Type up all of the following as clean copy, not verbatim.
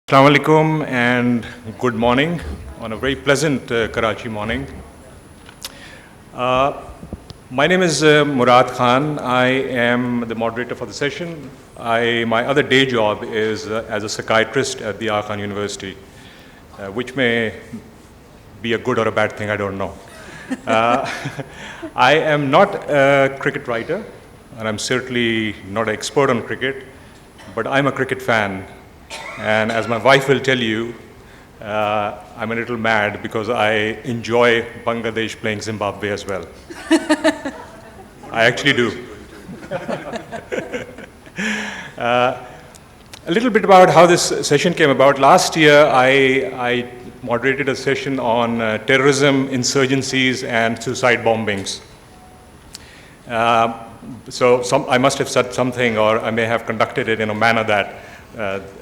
Assalamu alaikum and good morning on a very pleasant Karachi morning. My name is Murad Khan. I am the moderator for the session. My other day job is as a psychiatrist at the Aga Khan University, which may be a good or a bad thing, I don't know. I am not a cricket writer, and I'm certainly not an expert on cricket, but I'm a cricket fan. And as my wife will tell you, I'm a little mad because I enjoy Bangladesh playing Zimbabwe as well. I actually do. A little bit about how this session came about. Last year, I moderated a session on terrorism, insurgencies, and suicide bombings. I must have said something, or I may have conducted it in a manner that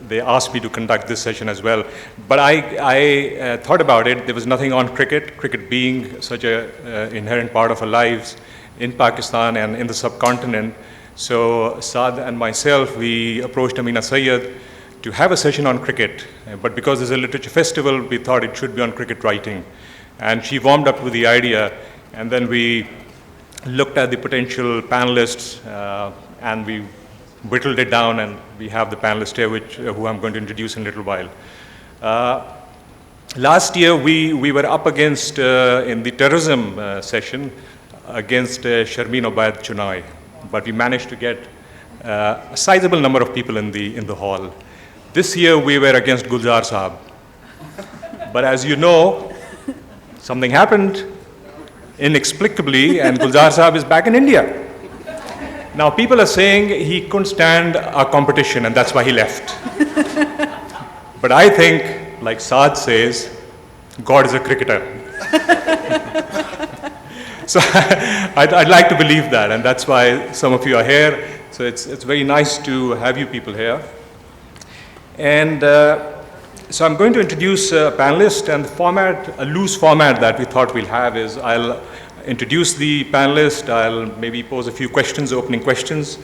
they asked me to conduct this session as well. But I thought about it. There was nothing on cricket being such an inherent part of our lives in Pakistan and in the subcontinent. So Saad and myself, we approached Amina Sayyed to have a session on cricket. But because there's a literature festival, we thought it should be on cricket writing. And she warmed up with the idea, and then we looked at the potential panelists, and we whittled it down, and we have the panelist here, who I'm going to introduce in a little while. Last year, we were up against, in the terrorism session, against Sharmeen Obaid Chunai, but we managed to get a sizable number of people in the hall. This year, we were against Gulzar Saab. But as you know, something happened inexplicably, and Gulzar Saab is back in India. Now, people are saying he couldn't stand our competition, and that's why he left. But I think, like Saad says, God is a cricketer. So I'd like to believe that, and that's why some of you are here. So it's very nice to have you people here. And so I'm going to introduce a panelist, and the format, a loose format that we thought we'll have is I'll introduce the panelist, I'll maybe pose a few questions, opening questions,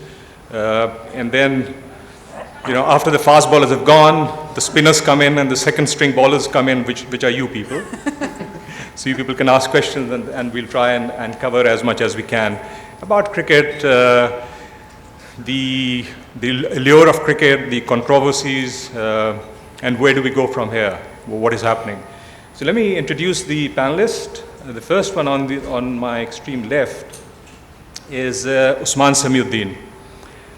and then, after the fast bowlers have gone, the spinners come in and the second string bowlers come in, which are you people. So you people can ask questions, and we'll try and cover as much as we can about cricket, the allure of cricket, the controversies, and where do we go from here, what is happening. So let me introduce the panelist. The first one on my extreme left is Usman Samiuddin.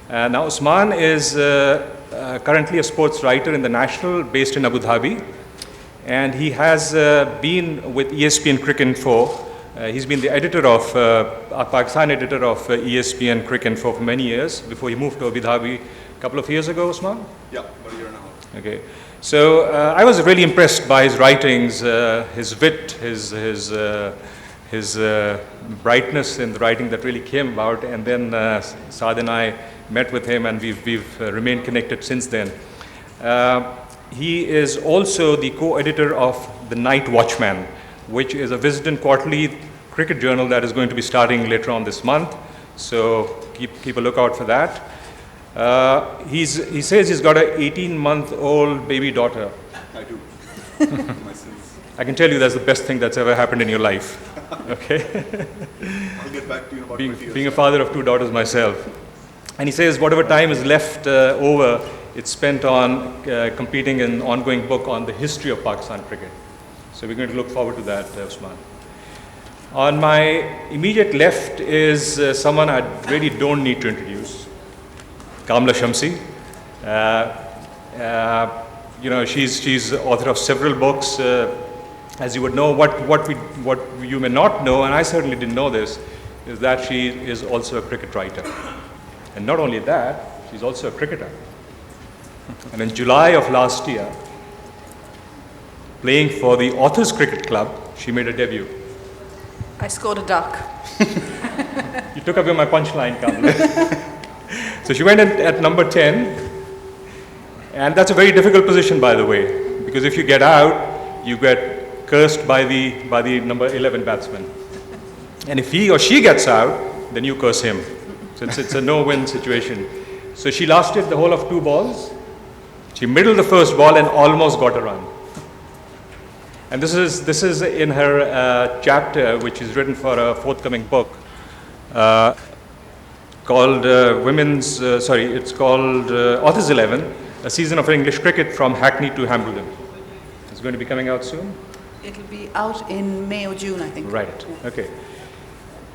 Now Usman is currently a sports writer in the National, based in Abu Dhabi, and he has been with ESPN Cricinfo. He's been the editor of, Pakistan editor of ESPN Cricinfo for many years before he moved to Abu Dhabi a couple of years ago, Usman? Yeah, about a year and a half. Okay. So I was really impressed by his writings, his wit, his brightness in the writing that really came about. And then Saad and I met with him, and we've remained connected since then. He is also the co-editor of The Night Watchman, which is a Wisden quarterly cricket journal that is going to be starting later on this month. So keep a lookout for that. He says he's got an 18-month-old baby daughter. I do. My sins. I can tell you that's the best thing that's ever happened in your life. Okay? I'll get back to you in about 20 years. Being a father of 2 daughters myself. And he says whatever time is left over, it's spent on completing an ongoing book on the history of Pakistan cricket. So we're going to look forward to that, Usman. On my immediate left is someone I really don't need to introduce. Kamla Shamsi. She's author of several books. As you would know, what you may not know, and I certainly didn't know this, is that she is also a cricket writer. And not only that, she's also a cricketer. And in July of last year, playing for the Authors Cricket Club, she made a debut. I scored a duck. You took away my punchline, Kamla. So she went in at number 10, and that's a very difficult position, by the way, because if you get out, you get cursed by the number 11 batsman. And if he or she gets out, then you curse him. So it's a no-win situation. So she lasted the whole of 2 balls, She middled the first ball and almost got a run. And this is in her chapter, which is written for a forthcoming book called it's called Author's 11, A Season of English Cricket from Hackney to Hambledon. It's going to be coming out soon? It'll be out in May or June, I think. Right, okay.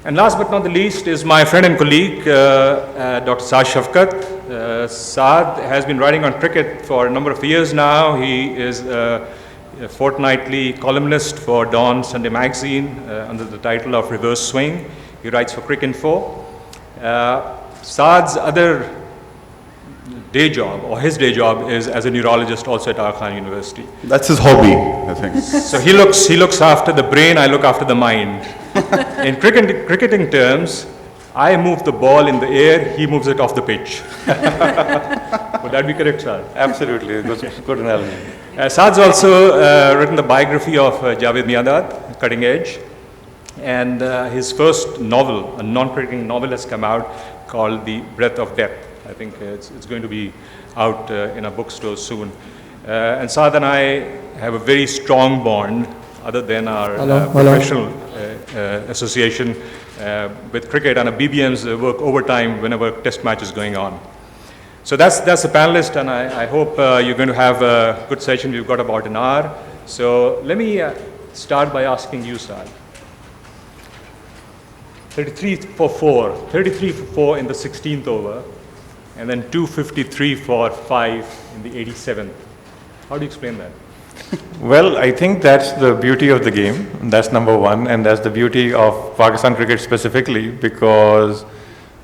And last but not the least is my friend and colleague, Dr. Saad Shafkat. Saad has been writing on cricket for a number of years now. He is a fortnightly columnist for Dawn Sunday Magazine under the title of Reverse Swing. He writes for Cricinfo. Saad's other day job, or his day job, is as a neurologist also at Aga Khan University. That's his hobby, I think. So he looks after the brain, I look after the mind. In cricketing terms, I move the ball in the air, he moves it off the pitch. Would that be correct, Saad? Absolutely, good analogy. Saad's also written the biography of Javed Miandad, Cutting Edge. And his first novel, a non-cricketing novel, has come out called The Breath of Depth. I think it's going to be out in a bookstore soon. And Saad and I have a very strong bond, other than our professional association with cricket, and a BBM's work overtime whenever test match is going on. So that's the panelist, and I hope you're going to have a good session. We've got about an hour. So let me start by asking you, Saad. 33 for 4 in the 16th over, and then 253 for 5 in the 87th. How do you explain that? Well, I think that's the beauty of the game. That's number one, and that's the beauty of Pakistan cricket specifically, because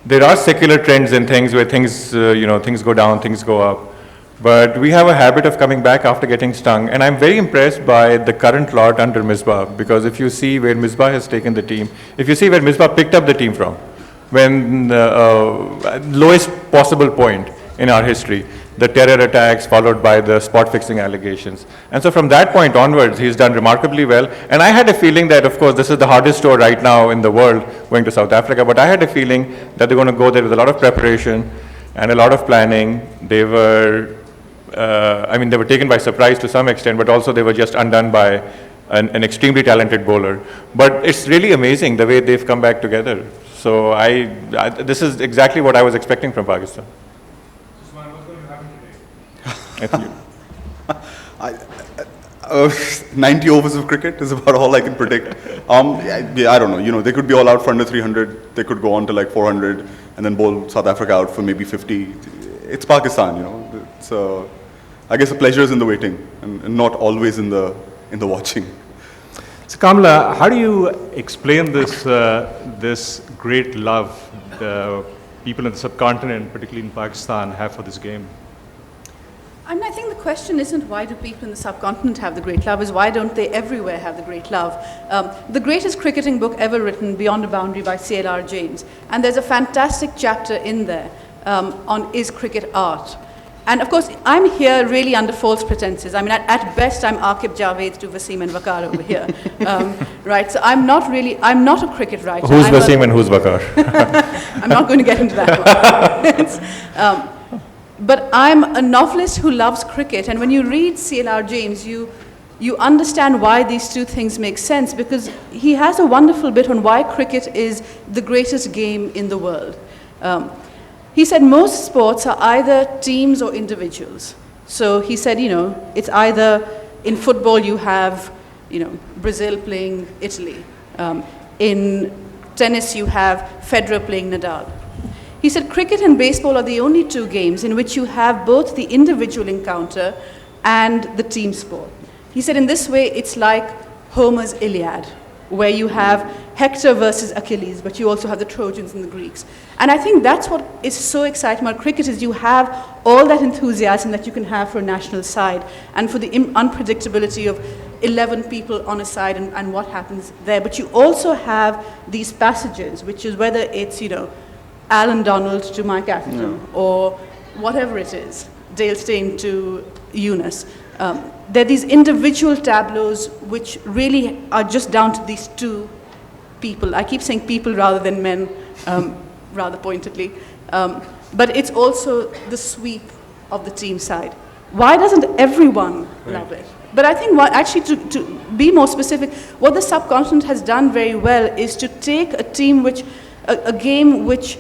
there are secular trends in things where things go down, things go up. But we have a habit of coming back after getting stung, and I'm very impressed by the current lot under Misbah, because if you see where Misbah has taken the team, if you see where Misbah picked up the team from, when lowest possible point in our history, the terror attacks followed by the spot fixing allegations. And so from that point onwards, he's done remarkably well. And I had a feeling that, of course, this is the hardest tour right now in the world, going to South Africa, but I had a feeling that they're going to go there with a lot of preparation and a lot of planning. They were they were taken by surprise to some extent, but also they were just undone by an extremely talented bowler. But it's really amazing the way they've come back together. So this is exactly what I was expecting from Pakistan. Usman, what's going to happen today? 90 overs of cricket is about all I can predict. I don't know. They could be all out for under 300. They could go on to like 400 and then bowl South Africa out for maybe 50. It's Pakistan, It's I guess the pleasure is in the waiting and not always in the watching. So Kamala, how do you explain this great love the people in the subcontinent, particularly in Pakistan, have for this game? I mean, I think the question isn't why do people in the subcontinent have the great love, is why don't they everywhere have the great love? The greatest cricketing book ever written, Beyond a Boundary, by C.L.R. James. And there's a fantastic chapter in there on Is Cricket Art? And of course, I'm here really under false pretenses. I mean, at best, I'm Aqib Javed to Wasim and Waqar over here, right? So I'm not a cricket writer. Who's Wasim and who's Waqar? I'm not going to get into that one. But I'm a novelist who loves cricket, and when you read C.L.R. James, you understand why these two things make sense, because he has a wonderful bit on why cricket is the greatest game in the world. He said most sports are either teams or individuals. So he said, it's either in football you have, Brazil playing Italy. In tennis you have Federer playing Nadal. He said cricket and baseball are the only two games in which you have both the individual encounter and the team sport. He said in this way it's like Homer's Iliad, where you have Hector versus Achilles, but you also have the Trojans and the Greeks. And I think that's what is so exciting about cricket, is you have all that enthusiasm that you can have for a national side, and for the unpredictability of 11 people on a side and what happens there. But you also have these passages, which is whether it's, Alan Donald to Mike Atherton, or whatever it is, Dale Steyn to Eunice. There are these individual tableaus which really are just down to these two people. I keep saying people rather than men, rather pointedly. But it's also the sweep of the team side, Why doesn't everyone love it? But I think to be more specific, what the subcontinent has done very well is to take a game which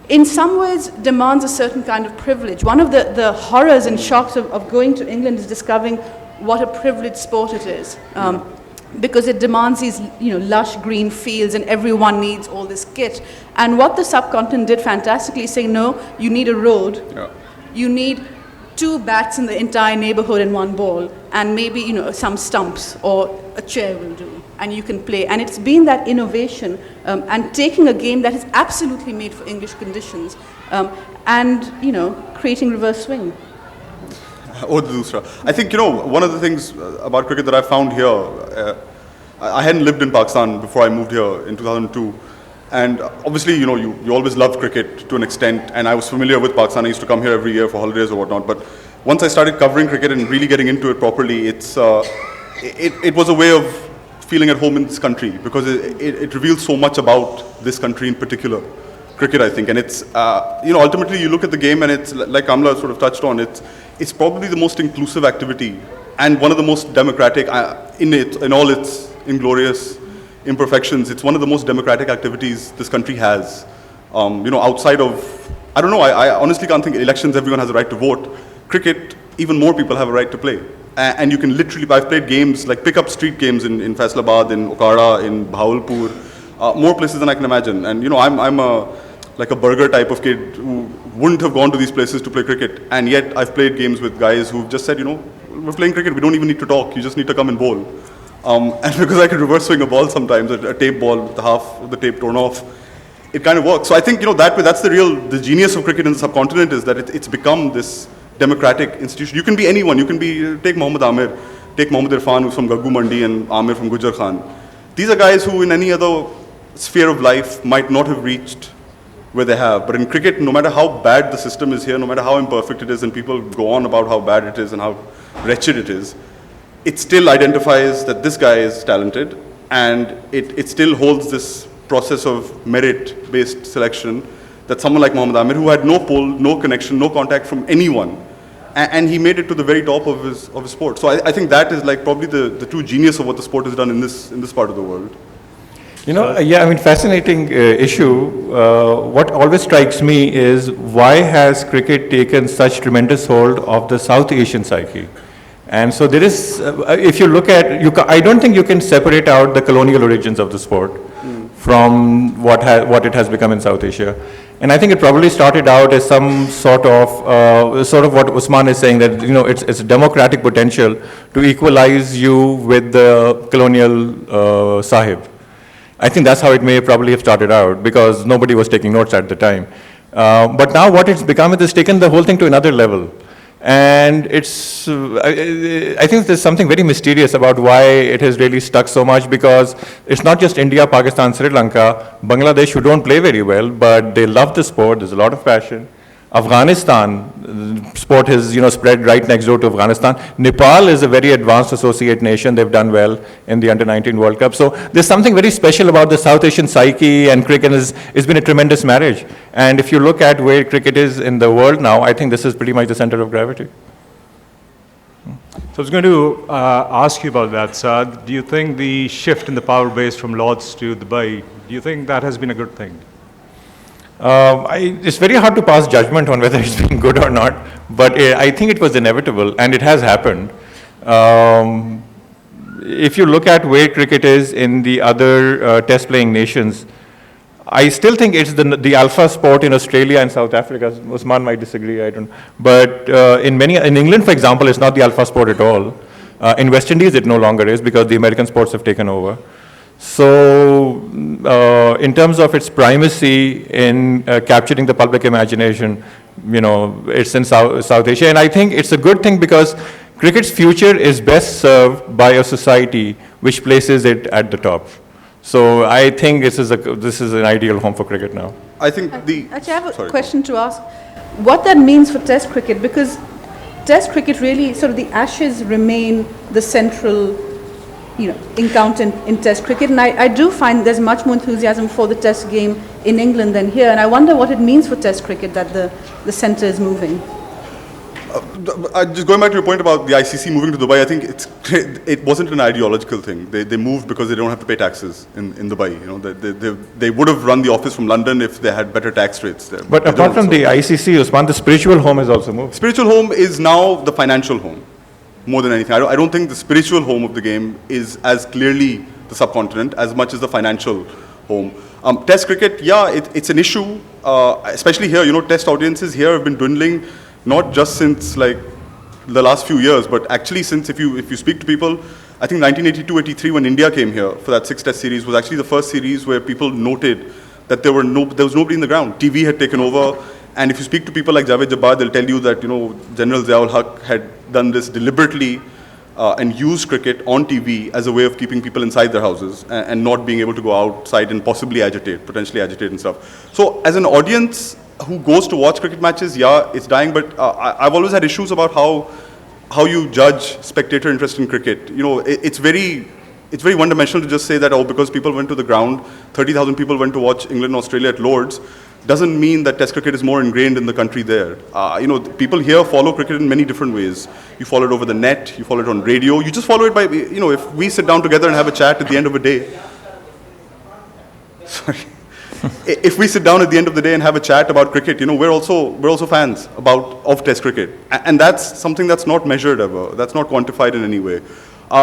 in some ways demands a certain kind of privilege. One of the horrors and shocks of going to England is discovering what a privileged sport it is. Because it demands these lush green fields and everyone needs all this kit. And what the subcontinent did fantastically is saying, no, you need a road, you need 2 bats in the entire neighborhood and 1 ball, and maybe some stumps or a chair will do, and you can play. And it's been that innovation and taking a game that is absolutely made for English conditions and creating reverse swing. Oh, the dusra. I think, one of the things about cricket that I found here, I hadn't lived in Pakistan before I moved here in 2002. And obviously, you always loved cricket to an extent, and I was familiar with Pakistan. I used to come here every year for holidays or whatnot. But once I started covering cricket and really getting into it properly, it was a way of feeling at home in this country, because it reveals so much about this country in particular. Cricket, I think, and it's ultimately you look at the game and it's like Kamla sort of touched on. It's probably the most inclusive activity and one of the most democratic in all its inglorious imperfections. It's one of the most democratic activities this country has. Outside of, I don't know, I honestly can't think elections everyone has a right to vote. Cricket, even more people have a right to play. And you can literally, I've played games like pick up street games in Faisalabad, in Okada, in Bahawalpur, more places than I can imagine. And I'm like a burger type of kid who wouldn't have gone to these places to play cricket, and yet I've played games with guys who've just said, we're playing cricket, we don't even need to talk, you just need to come and bowl. And because I could reverse swing a ball sometimes, a tape ball with half of the tape torn off, it kind of works. So I think, that's the genius of cricket in the subcontinent, is that it's become this democratic institution. You can be anyone, take Mohammad Amir, take Mohammad Irfan, who's from Gaggu Mandi, and Amir from Gujar Khan. These are guys who in any other sphere of life might not have reached where they have. But in cricket, no matter how bad the system is here, no matter how imperfect it is, and people go on about how bad it is and how wretched it is, it still identifies that this guy is talented, and it still holds this process of merit-based selection that someone like Mohammad Amir, who had no pull, no connection, no contact from anyone, and he made it to the very top of his sport. So I think that is like probably the true genius of what the sport has done in this part of the world. Fascinating issue. What always strikes me is why has cricket taken such tremendous hold of the South Asian psyche? And so there is, if you look at, I don't think you can separate out the colonial origins of the sport from what it has become in South Asia. And I think it probably started out as some sort of what Usman is saying, that it's a democratic potential to equalize you with the colonial sahib. I think that's how it may probably have started out, because nobody was taking notes at the time. But now what it's become, it has taken the whole thing to another level. And I think there's something very mysterious about why it has really stuck so much, because it's not just India, Pakistan, Sri Lanka, Bangladesh, who don't play very well, but they love the sport, there's a lot of passion. Afghanistan, sport has spread right next door to Afghanistan. Nepal is a very advanced associate nation. They've done well in the Under-19 World Cup. So there's something very special about the South Asian psyche, and cricket it's been a tremendous marriage. And if you look at where cricket is in the world now, I think this is pretty much the center of gravity. So I was going to ask you about that, Saad. Do you think the shift in the power base from Lords to Dubai, do you think that has been a good thing? It's very hard to pass judgment on whether it's been good or not, but I think it was inevitable, and it has happened. If you look at where cricket is in the other test-playing nations, I still think it's the alpha sport in Australia and South Africa. Usman might disagree, I don't know. But in England, for example, it's not the alpha sport at all. In West Indies, it no longer is, because the American sports have taken over. So, in terms of its primacy in capturing the public imagination, it's in South Asia. And I think it's a good thing, because cricket's future is best served by a society which places it at the top. So I think this is an ideal home for cricket now. I think Actually, I have a question to ask. What that means for Test cricket, because Test cricket really, sort of the Ashes remain the central encounter in Test cricket, and I do find there's much more enthusiasm for the Test game in England than here, and I wonder what it means for Test cricket that the centre is moving. Just going back to your point about the ICC moving to Dubai, I think it wasn't an ideological thing. They moved because they don't have to pay taxes in Dubai. You know, they would have run the office from London if they had better tax rates there. But They apart don't, from so- the ICC, Usman, the spiritual home has also moved. Spiritual home is now the financial home, more than anything. I don't think the spiritual home of the game is as clearly the subcontinent as much as the financial home. Test cricket, yeah, it's an issue, especially here. You know, test audiences here have been dwindling, not just since like the last few years, but actually since if you speak to people, I think 1982-83 when India came here for that 6 test series was actually the first series where people noted that there was nobody in the ground. TV had taken over. And if you speak to people like Javed Jabbar, they'll tell you that, you know, General Ziaul Haq had done this deliberately and used cricket on TV as a way of keeping people inside their houses and not being able to go outside and possibly potentially agitate and stuff. So as an audience who goes to watch cricket matches, yeah, it's dying, but I've always had issues about how you judge spectator interest in cricket. You know, it's very one-dimensional to just say that, oh, because people went to the ground, 30,000 people went to watch England and Australia at Lord's, doesn't mean that test cricket is more ingrained in the country there. You know, people here follow cricket in many different ways. You follow it over the net, you follow it on radio, you just follow it by, you know, if we sit down together and have a chat at the end of a day, if we sit down at the end of the day and have a chat about cricket, you know, we're also fans of test cricket. And that's something that's not measured ever, that's not quantified in any way.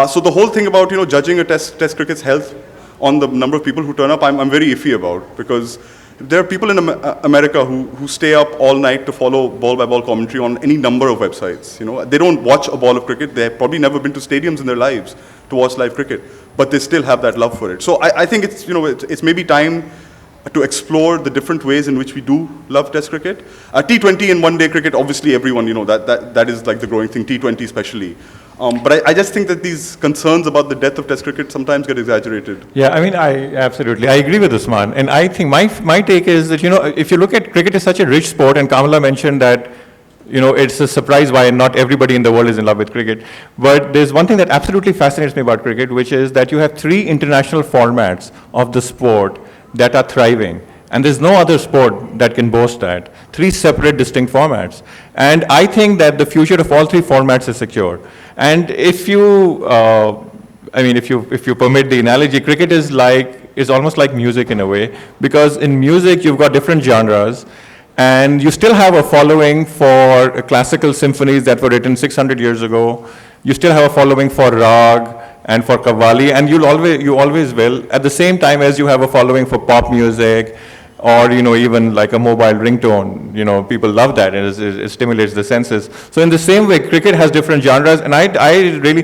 So the whole thing about, you know, judging a test cricket's health on the number of people who turn up, I'm very iffy about, because there are people in America who stay up all night to follow ball-by-ball commentary on any number of websites. You know, they don't watch a ball of cricket. They've probably never been to stadiums in their lives to watch live cricket, but they still have that love for it. So I think it's, you know, it's maybe time to explore the different ways in which we do love test cricket. T20 and one-day cricket, obviously everyone, you know, that is like the growing thing, T20 especially. But I just think that these concerns about the death of test cricket sometimes get exaggerated. Yeah, I mean, I agree with Usman. And I think my take is that, you know, if you look at cricket is such a rich sport, and Kamala mentioned that, you know, it's a surprise why not everybody in the world is in love with cricket. But there's one thing that absolutely fascinates me about cricket, which is that you have 3 international formats of the sport that are thriving. And there's no other sport that can boast that. 3 separate, distinct formats. And I think that the future of all 3 formats is secure. And if you, if you permit the analogy, cricket is almost like music in a way, because in music you've got different genres, and you still have a following for classical symphonies that were written 600 years ago. You still have a following for rag and for qawwali, and you always will, at the same time as you have a following for pop music, or, you know, even like a mobile ringtone. You know, people love that, and it stimulates the senses. So in the same way, cricket has different genres, and I really,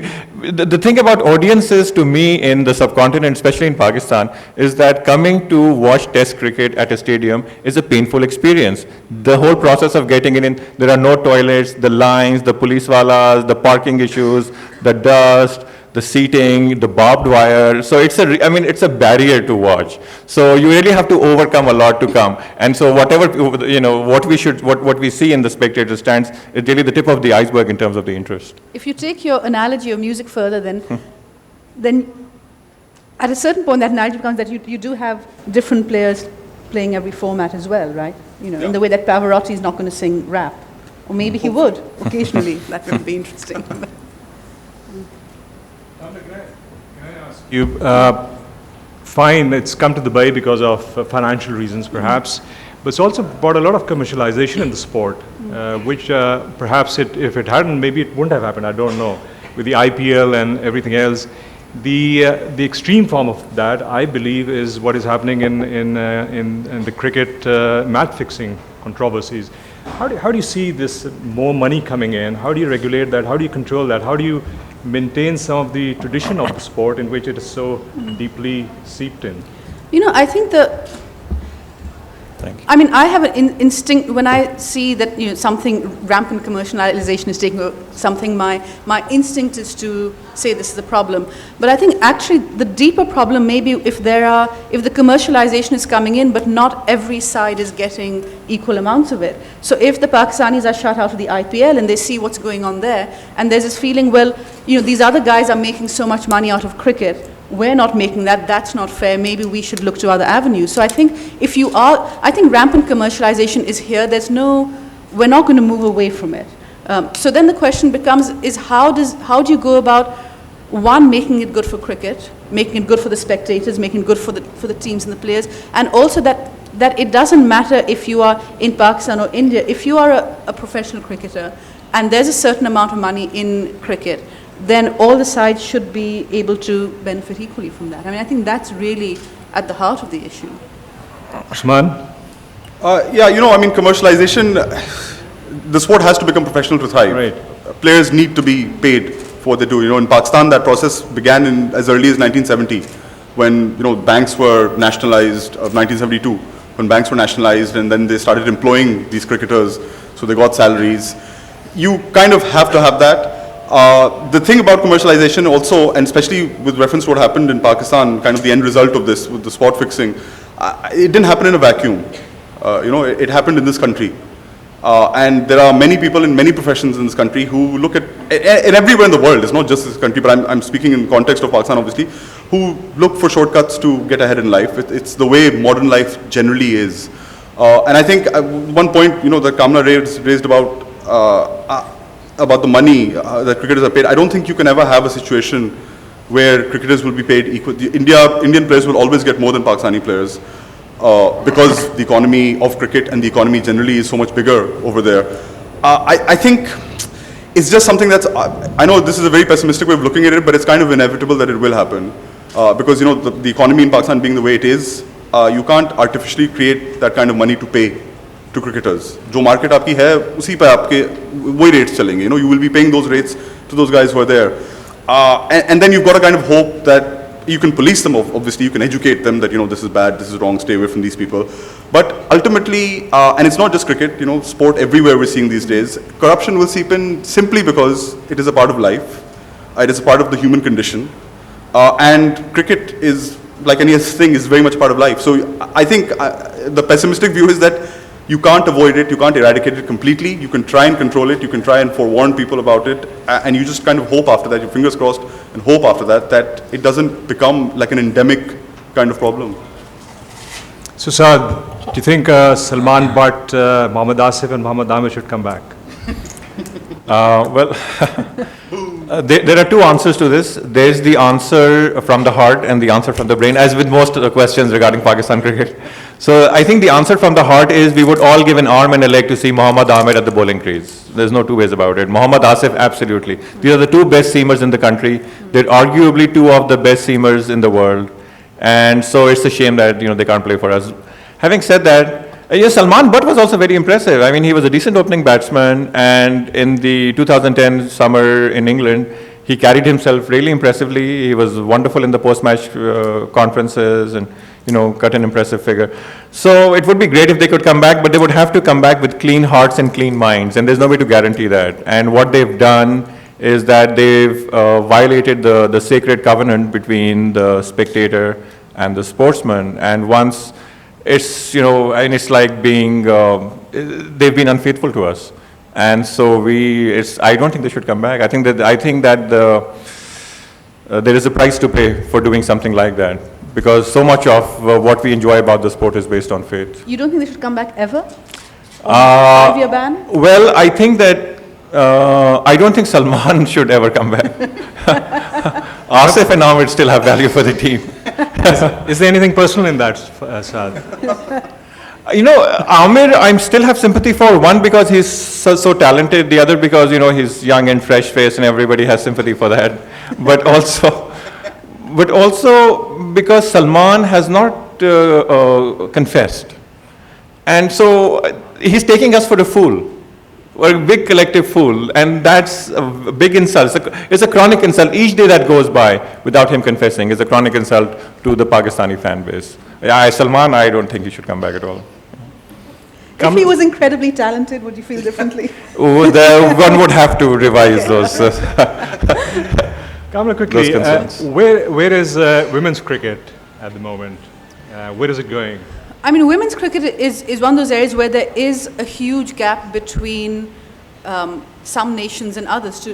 the thing about audiences to me in the subcontinent, especially in Pakistan, is that coming to watch test cricket at a stadium is a painful experience. The whole process of getting in, there are no toilets, the lines, the police walas, the parking issues, the dust, the seating, the barbed wire. So it's a barrier to watch. So you really have to overcome a lot to come. And so whatever, you know, what we see in the spectator stands is really the tip of the iceberg in terms of the interest. If you take your analogy of music further, then at a certain point that analogy becomes that you do have different players playing every format as well, right? You know, in the way that Pavarotti is not going to sing rap. Or maybe he would, occasionally. That would be interesting. You fine, it's come to Dubai because of financial reasons, perhaps, but it's also brought a lot of commercialization in the sport, which perhaps if it hadn't, maybe it wouldn't have happened. I don't know. With the IPL and everything else, the extreme form of that, I believe, is what is happening in the cricket match fixing controversies. How do you see this more money coming in? How do you regulate that? How do you control that? How do you maintain some of the tradition of the sport in which it is so deeply seeped in? You know, I think Thank you. I mean, I have an instinct when I see that, you know, something rampant commercialization is taking something. My instinct is to say this is a problem. But I think actually the deeper problem may be if the commercialization is coming in, but not every side is getting equal amounts of it. So if the Pakistanis are shut out of the IPL and they see what's going on there, and there's this feeling, well, you know, these other guys are making so much money out of cricket. We're not making that, that's not fair, maybe we should look to other avenues. So I think I think rampant commercialization is here, we're not going to move away from it. So then the question becomes, is how do you go about, one, making it good for cricket, making it good for the spectators, making it good for the teams and the players, and also that it doesn't matter if you are in Pakistan or India, if you are a professional cricketer and there's a certain amount of money in cricket, then all the sides should be able to benefit equally from that. I mean, I think that's really at the heart of the issue. Usman? Yeah, I mean, commercialization, the sport has to become professional to thrive. Right. Players need to be paid for what they do. In Pakistan, that process began in as early as 1970, when, banks were nationalized, 1972, when banks were nationalized, and then they started employing these cricketers, so they got salaries. You kind of have to have that. The thing about commercialization also, and especially with reference to what happened in Pakistan, kind of the end result of this, with the spot fixing, it didn't happen in a vacuum. It happened in this country. And there are many people in many professions in this country who look at, and everywhere in the world, it's not just this country, but I'm speaking in context of Pakistan, obviously, who look for shortcuts to get ahead in life. It's the way modern life generally is. And I think one point, that Kamla raised about the money that cricketers are paid, I don't think you can ever have a situation where cricketers will be paid equal. Indian players will always get more than Pakistani players. Because the economy of cricket and the economy generally is so much bigger over there. I think it's just something that's, I know this is a very pessimistic way of looking at it, but it's kind of inevitable that it will happen. Because, the economy in Pakistan being the way it is, you can't artificially create that kind of money to pay to cricketers. जो market आपकी है, उसी पे आपके वही rates चलेंगे. You will be paying those rates to those guys who are there. And then you've got to kind of hope that you can police them, obviously, you can educate them that, this is bad, this is wrong, stay away from these people. But ultimately, and it's not just cricket, sport everywhere we're seeing these days, corruption will seep in simply because it is a part of life, it is a part of the human condition, and cricket is, like any other thing, is very much part of life. So I think the pessimistic view is that you can't avoid it, you can't eradicate it completely, you can try and control it, you can try and forewarn people about it, and you just kind of hope after that, your fingers crossed, and hope after that it doesn't become like an endemic kind of problem. So, Saad, do you think Salman Butt, Mohammad Asif and Mohammad Amir should come back? Well, there are two answers to this. There's the answer from the heart and the answer from the brain, as with most of the questions regarding Pakistan cricket. So I think the answer from the heart is we would all give an arm and a leg to see Mohammad Ahmed at the bowling crease. There's no two ways about it. Mohammad Asif, absolutely. These are the two best seamers in the country. They're arguably two of the best seamers in the world. And so it's a shame that, they can't play for us. Having said that, yes, Salman Butt was also very impressive. I mean, he was a decent opening batsman, and in the 2010 summer in England, he carried himself really impressively. He was wonderful in the post-match conferences and, cut an impressive figure. So it would be great if they could come back, but they would have to come back with clean hearts and clean minds, and there's no way to guarantee that. And what they've done is that they've violated the sacred covenant between the spectator and the sportsman, and once it's, and it's like being, they've been unfaithful to us. And so I don't think they should come back. I think that there is a price to pay for doing something like that, because so much of what we enjoy about the sport is based on faith. You don't think they should come back ever? Or 5-year ban? Well, I think that, I don't think Salman should ever come back. Asif and Ahmed still have value for the team. Is there anything personal in that, Saad? Amir, I still have sympathy for. One, because he's so talented. The other, because, he's young and fresh-faced and everybody has sympathy for that. But also because Salman has not confessed. And so he's taking us for a fool. We're a big collective fool, and that's a big insult. It's a chronic insult. Each day that goes by without him confessing is a chronic insult to the Pakistani fan base. Salman, I don't think he should come back at all. If he was incredibly talented, would you feel differently? One would have to revise those. Kamla, quickly, Those concerns. where is women's cricket at the moment? Where is it going? I mean, women's cricket is one of those areas where there is a huge gap between some nations and others,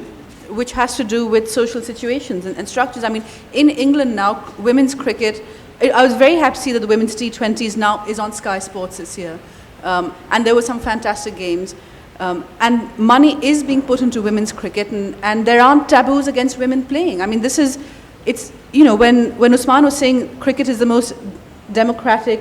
which has to do with social situations and structures. I mean, in England now, women's cricket, I was very happy to see that the women's T20 is on Sky Sports this year. And there were some fantastic games. And money is being put into women's cricket, and there aren't taboos against women playing. I mean, it's, you know, when Usman was saying cricket is the most democratic,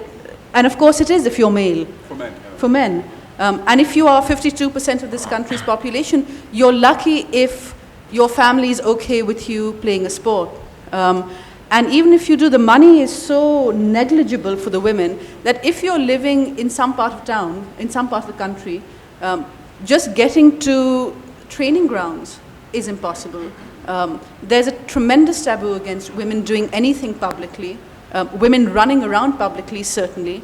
and of course it is if you're male. For men. Yeah. For men. And if you are 52% of this country's population, you're lucky if your family is okay with you playing a sport. And even if you do, the money is so negligible for the women that if you're living in some part of town, in some part of the country, just getting to training grounds is impossible. There's a tremendous taboo against women doing anything publicly, women running around publicly, certainly.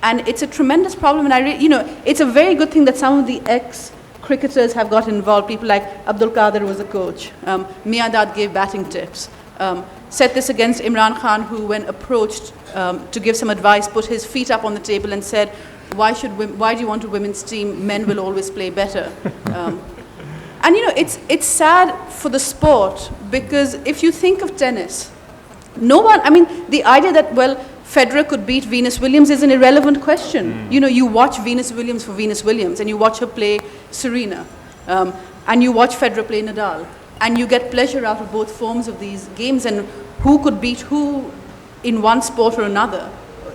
And it's a tremendous problem, and you know, it's a very good thing that some of the ex-cricketers have got involved. People like Abdul Qadir was a coach, Miandad gave batting tips. Set this against Imran Khan, who, when approached to give some advice, put his feet up on the table and said, why do you want a women's team? Men will always play better. And you know, it's sad for the sport, because if you think of tennis, I mean, the idea that, well, Federer could beat Venus Williams is an irrelevant question. You know, you watch Venus Williams for Venus Williams, and you watch her play Serena, and you watch Federer play Nadal, and you get pleasure out of both forms of these games, and who could beat who in one sport or another,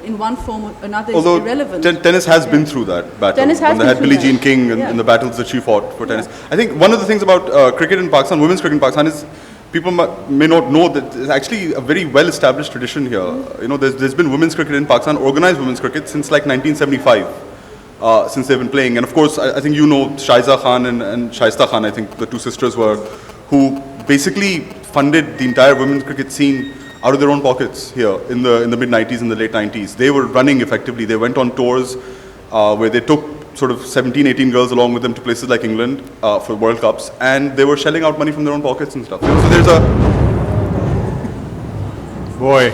in one form or another, is irrelevant. Tennis has been through that battle. Tennis has when they been had through Billie that. Jean King and Yeah. in the battles that she fought for tennis. I think one of the things about cricket in Pakistan, women's cricket in Pakistan, is people may not know that there's actually a very well-established tradition here. You know, there's been women's cricket in Pakistan, organized women's cricket, since like 1975, since they've been playing. And of course, I think you know Shaiza Khan and Shaista Khan, I think the two sisters were, who basically funded the entire women's cricket scene out of their own pockets here in the mid-90s and the late 90s. They were running effectively. They went on tours where they took sort of 17, 18 girls along with them to places like England for World Cups, and they were shelling out money from their own pockets and stuff. So there's a... Boy.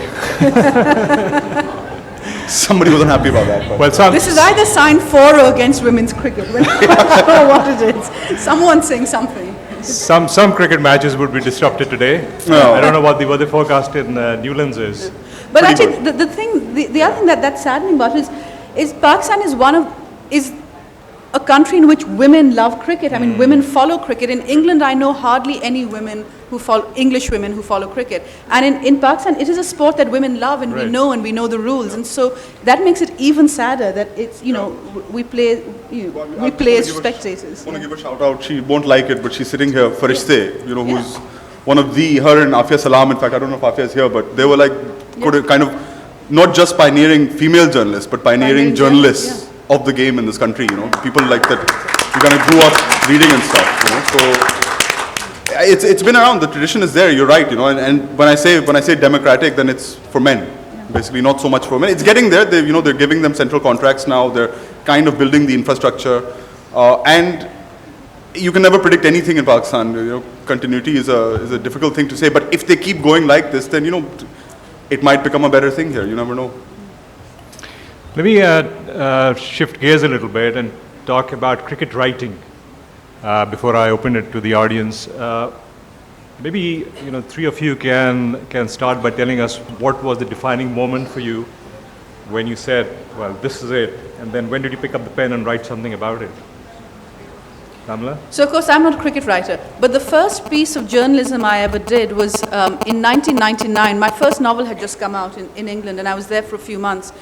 Somebody wasn't happy about that. But Well, This is either sign for or against women's cricket. We're not sure what it is. Someone's saying something. some cricket matches would be disrupted today. No. I don't know what the weather forecast in Newlands is. But Pretty actually, the other thing that's saddening about it is Pakistan is a country in which women love cricket. I mean, women follow cricket. In England, I know hardly any women English women who follow cricket. And in Pakistan, it is a sport that women love, and Right. we know the rules. And so that makes it even sadder that it's, you know, we play as spectators. I want to give a shout out. She won't like it, but she's sitting here, Farishte, you know, who's one of her and Afia Salam, in fact, I don't know if Afia is here, but they were like kind of not just pioneering female journalists, but pioneering journalists of the game in this country, you know, people like that who kind of grew up reading and stuff, you know. So it's been around. The tradition is there. You're right, you know. And when I say democratic, then it's for men, basically, not so much for men. It's getting there. They're giving them central contracts now. They're kind of building the infrastructure, and you can never predict anything in Pakistan. You know, continuity is a difficult thing to say. But if they keep going like this, then, you know, it might become a better thing here. You never know. Let me shift gears a little bit and talk about cricket writing before I open it to the audience. Maybe, you know, three of you can start by telling us what was the defining moment for you when you said, well, this is it, and then when did you pick up the pen and write something about it? Kamala? So, of course, I'm not a cricket writer, but the first piece of journalism I ever did was in 1999. My first novel had just come out in England, and I was there for a few months.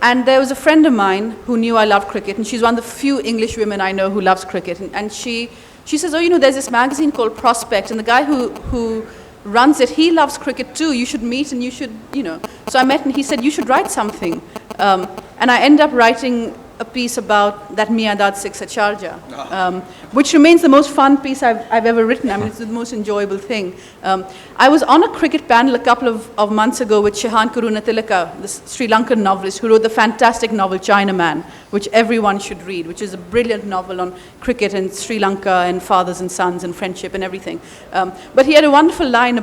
And there was a friend of mine who knew I loved cricket, and she's one of the few English women I know who loves cricket. And she says, oh, you know, there's this magazine called Prospect, and the guy who runs it, he loves cricket too. You should meet, and you should, you know. So I met, and he said, you should write something. And I ended up writing a piece about that Miandad six at Sharjah, which remains the most fun piece I've ever written. I mean, it's the most enjoyable thing. I was on a cricket panel a couple of months ago with Shehan Karunatilaka, the Sri Lankan novelist who wrote the fantastic novel Chinaman, which everyone should read, which is a brilliant novel on cricket and Sri Lanka and fathers and sons and friendship and everything. But he had a wonderful line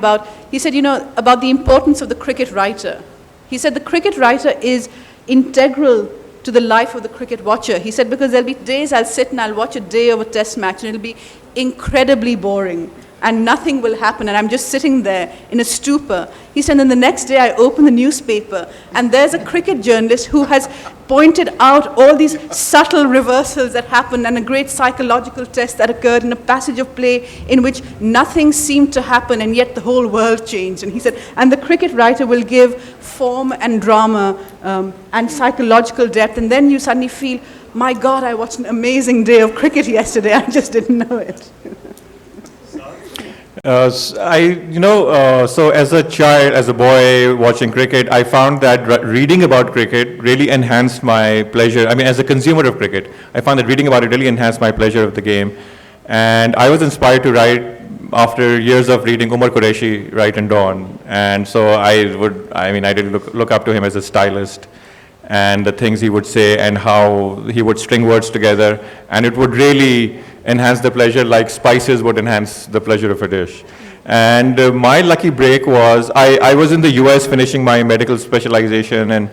he said, you know, about the importance of the cricket writer. He said the cricket writer is integral to the life of the cricket watcher. He said, because there'll be days I'll sit and I'll watch a day of a test match and it'll be incredibly boring. and nothing will happen, and I'm just sitting there in a stupor. He said, and then the next day I open the newspaper, and there's a cricket journalist who has pointed out all these subtle reversals that happened and a great psychological test that occurred in a passage of play in which nothing seemed to happen, and yet the whole world changed. And he said, and the cricket writer will give form and drama and psychological depth, and then you suddenly feel, my God, I watched an amazing day of cricket yesterday. I just didn't know it. So as a child, as a boy watching cricket, I found that reading about cricket really enhanced my pleasure. I mean, as a consumer of cricket, I found that reading about it really enhanced my pleasure of the game. And I was inspired to write after years of reading Umar Qureshi write and Dawn. And so I did look up to him as a stylist, and the things he would say and how he would string words together, and it would really enhance the pleasure like spices would enhance the pleasure of a dish. And my lucky break was, I was in the US finishing my medical specialization, and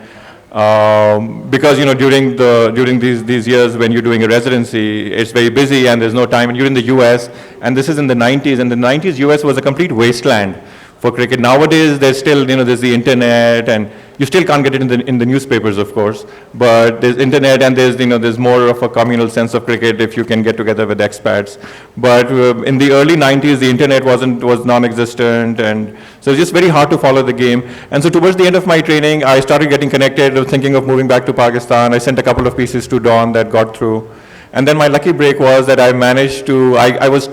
because during these years when you're doing a residency, it's very busy and there's no time, and you're in the US, and this is in the 90s, and the 90s US was a complete wasteland for cricket. Nowadays, there's still, there's the internet, and you still can't get it in the newspapers, of course, but there's internet, and there's more of a communal sense of cricket if you can get together with expats. But in the early 90s, the internet was non-existent, and so it's just very hard to follow the game. And so towards the end of my training, I started getting connected, thinking of moving back to Pakistan. I sent a couple of pieces to Dawn that got through. And then my lucky break was that I managed to, I was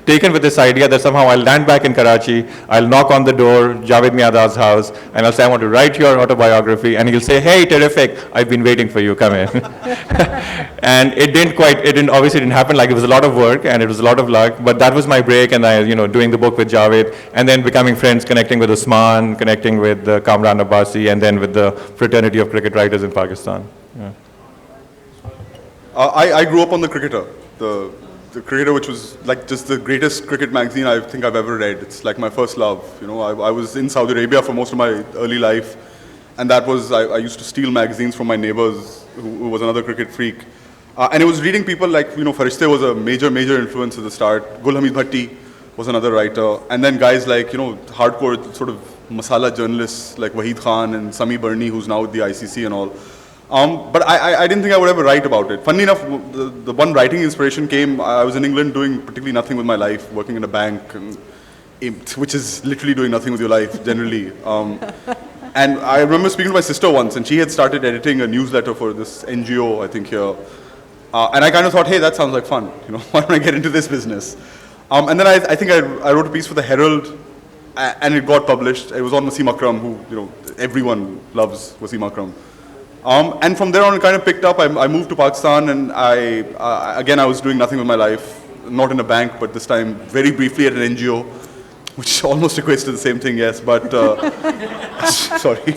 taken with this idea that somehow I'll land back in Karachi, I'll knock on the door, Javed Miadad's house, and I'll say, I want to write your autobiography, and he'll say, hey, terrific, I've been waiting for you, come in. And it obviously didn't happen. Like, it was a lot of work, and it was a lot of luck, but that was my break, and I, doing the book with Javed, and then becoming friends, connecting with Usman, connecting with Kamran Abbasi, and then with the fraternity of cricket writers in Pakistan. Yeah. I grew up on The Cricketer, the Cricketer, which was like just the greatest cricket magazine I think I've ever read. It's like my first love. I was in Saudi Arabia for most of my early life, and that was, I used to steal magazines from my neighbors, who was another cricket freak. And it was reading people like, Farishte was a major influence at the start. Gul Hamid Bhatti was another writer. And then guys like, hardcore sort of masala journalists like Waheed Khan and Sami Barni, who's now with the ICC and all. But I didn't think I would ever write about it. Funnily enough, the one writing inspiration came, I was in England doing particularly nothing with my life, working in a bank, which is literally doing nothing with your life, generally. And I remember speaking to my sister once, and she had started editing a newsletter for this NGO, I think, here. And I kind of thought, hey, that sounds like fun. Why don't I get into this business? And then I think I wrote a piece for the Herald, and it got published. It was on Wasim Akram, who, everyone loves Wasim Akram. And from there on, it kind of picked up. I moved to Pakistan, and I was doing nothing with my life, not in a bank, but this time very briefly at an NGO, which almost equates to the same thing, yes, but sorry.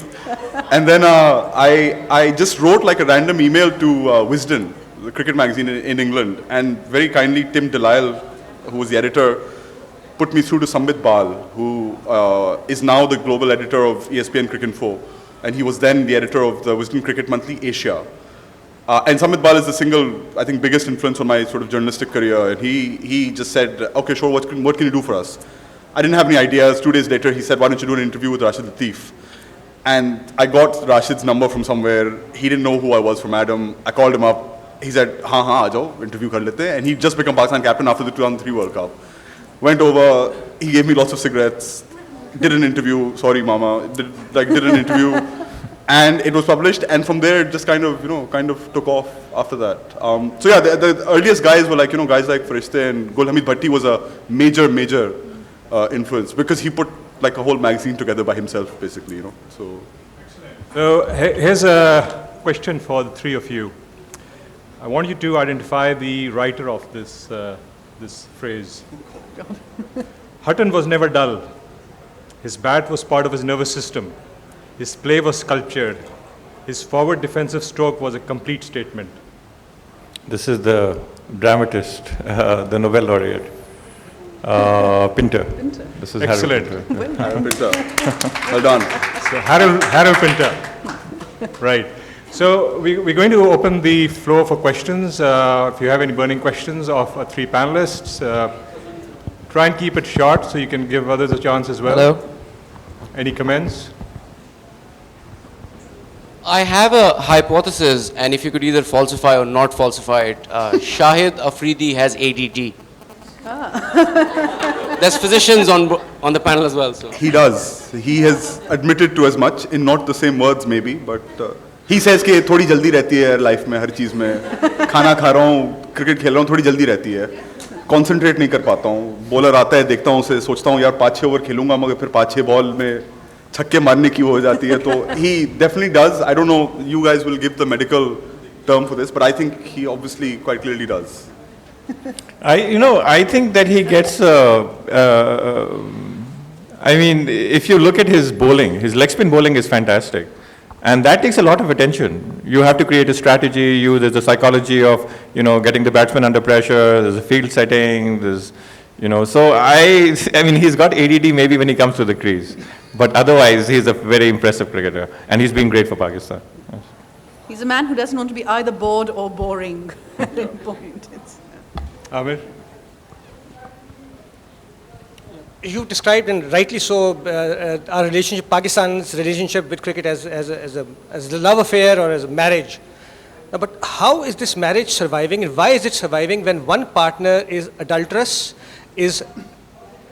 And then I just wrote like a random email to Wisden, the cricket magazine in England, and very kindly Tim Delisle, who was the editor, put me through to Sambit Bal, who is now the global editor of ESPN Cricinfo. And he was then the editor of the Wisden Cricket Monthly Asia. And Sambit Bal is the single, I think, biggest influence on my sort of journalistic career. And he just said, okay, sure, what can you do for us? I didn't have any ideas. 2 days later, he said, why don't you do an interview with Rashid Latif? And I got Rashid's number from somewhere. He didn't know who I was from Adam. I called him up. He said, haan, aajao, interview kar lete. And he'd just become Pakistan captain after the 2003 World Cup. Went over, he gave me lots of cigarettes, did an interview, sorry mama, did an interview, and it was published, and from there it just kind of took off after that. So yeah, the earliest guys were like, guys like Farishte, and Gul Hamid Bhatti was a major influence, because he put like a whole magazine together by himself, basically, So here's a question for the three of you. I want you to identify the writer of this phrase. Hutton was never dull. His bat was part of his nervous system. His play was sculptured. His forward defensive stroke was a complete statement. This is the dramatist, the Nobel laureate, Pinter. This is Excellent. Harold Pinter. Harold Pinter. Well done. So Harold Pinter. Right. So we're going to open the floor for questions. If you have any burning questions of our three panelists, Try and keep it short so you can give others a chance as well. Hello. Any comments? I have a hypothesis, and if you could either falsify or not falsify it, Shahid Afridi has ADD. There's physicians on the panel as well, so. He does. He has admitted to as much, in not the same words maybe, but he says कि थोड़ी जल्दी रहती है life में हर चीज़ में खाना खा रहा हूँ क्रिकेट खेल रहा हूँ थोड़ी जल्दी रहती है कॉन्सेंट्रेट नहीं कर पाता हूँ बॉलर आता है देखता हूँ उसे सोचता हूँ यार 5-6 ओवर खेलूंगा मगर फिर 5-6 बॉल में छक्के मारने की वो हो जाती है तो he definitely does. I don't know, you guys will give the medical term for this, but I think he obviously quite clearly does. I think that he gets, I mean, if you look at his bowling, his leg spin bowling is fantastic. And that takes a lot of attention. You have to create a strategy, there's the psychology of, getting the batsman under pressure, there's a field setting, so I mean, he's got ADD maybe when he comes to the crease. But otherwise, he's a very impressive cricketer. And he's been great for Pakistan. Yes. He's a man who doesn't want to be either bored or boring at any point. Amir? You described, and rightly so, our relationship, Pakistan's relationship with cricket as a love affair or as a marriage. Now, but how is this marriage surviving, and why is it surviving when one partner is adulterous, is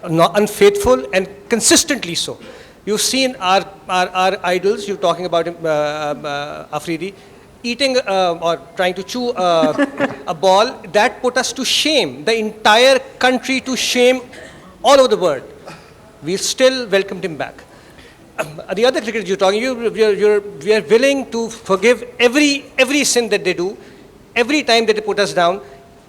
not unfaithful, and consistently so? You've seen our idols, you're talking about Afridi, eating or trying to chew a ball, that put us to shame, the entire country to shame all over the world. We still welcomed him back. The other cricketers you're talking, we are willing to forgive every sin that they do, every time that they put us down,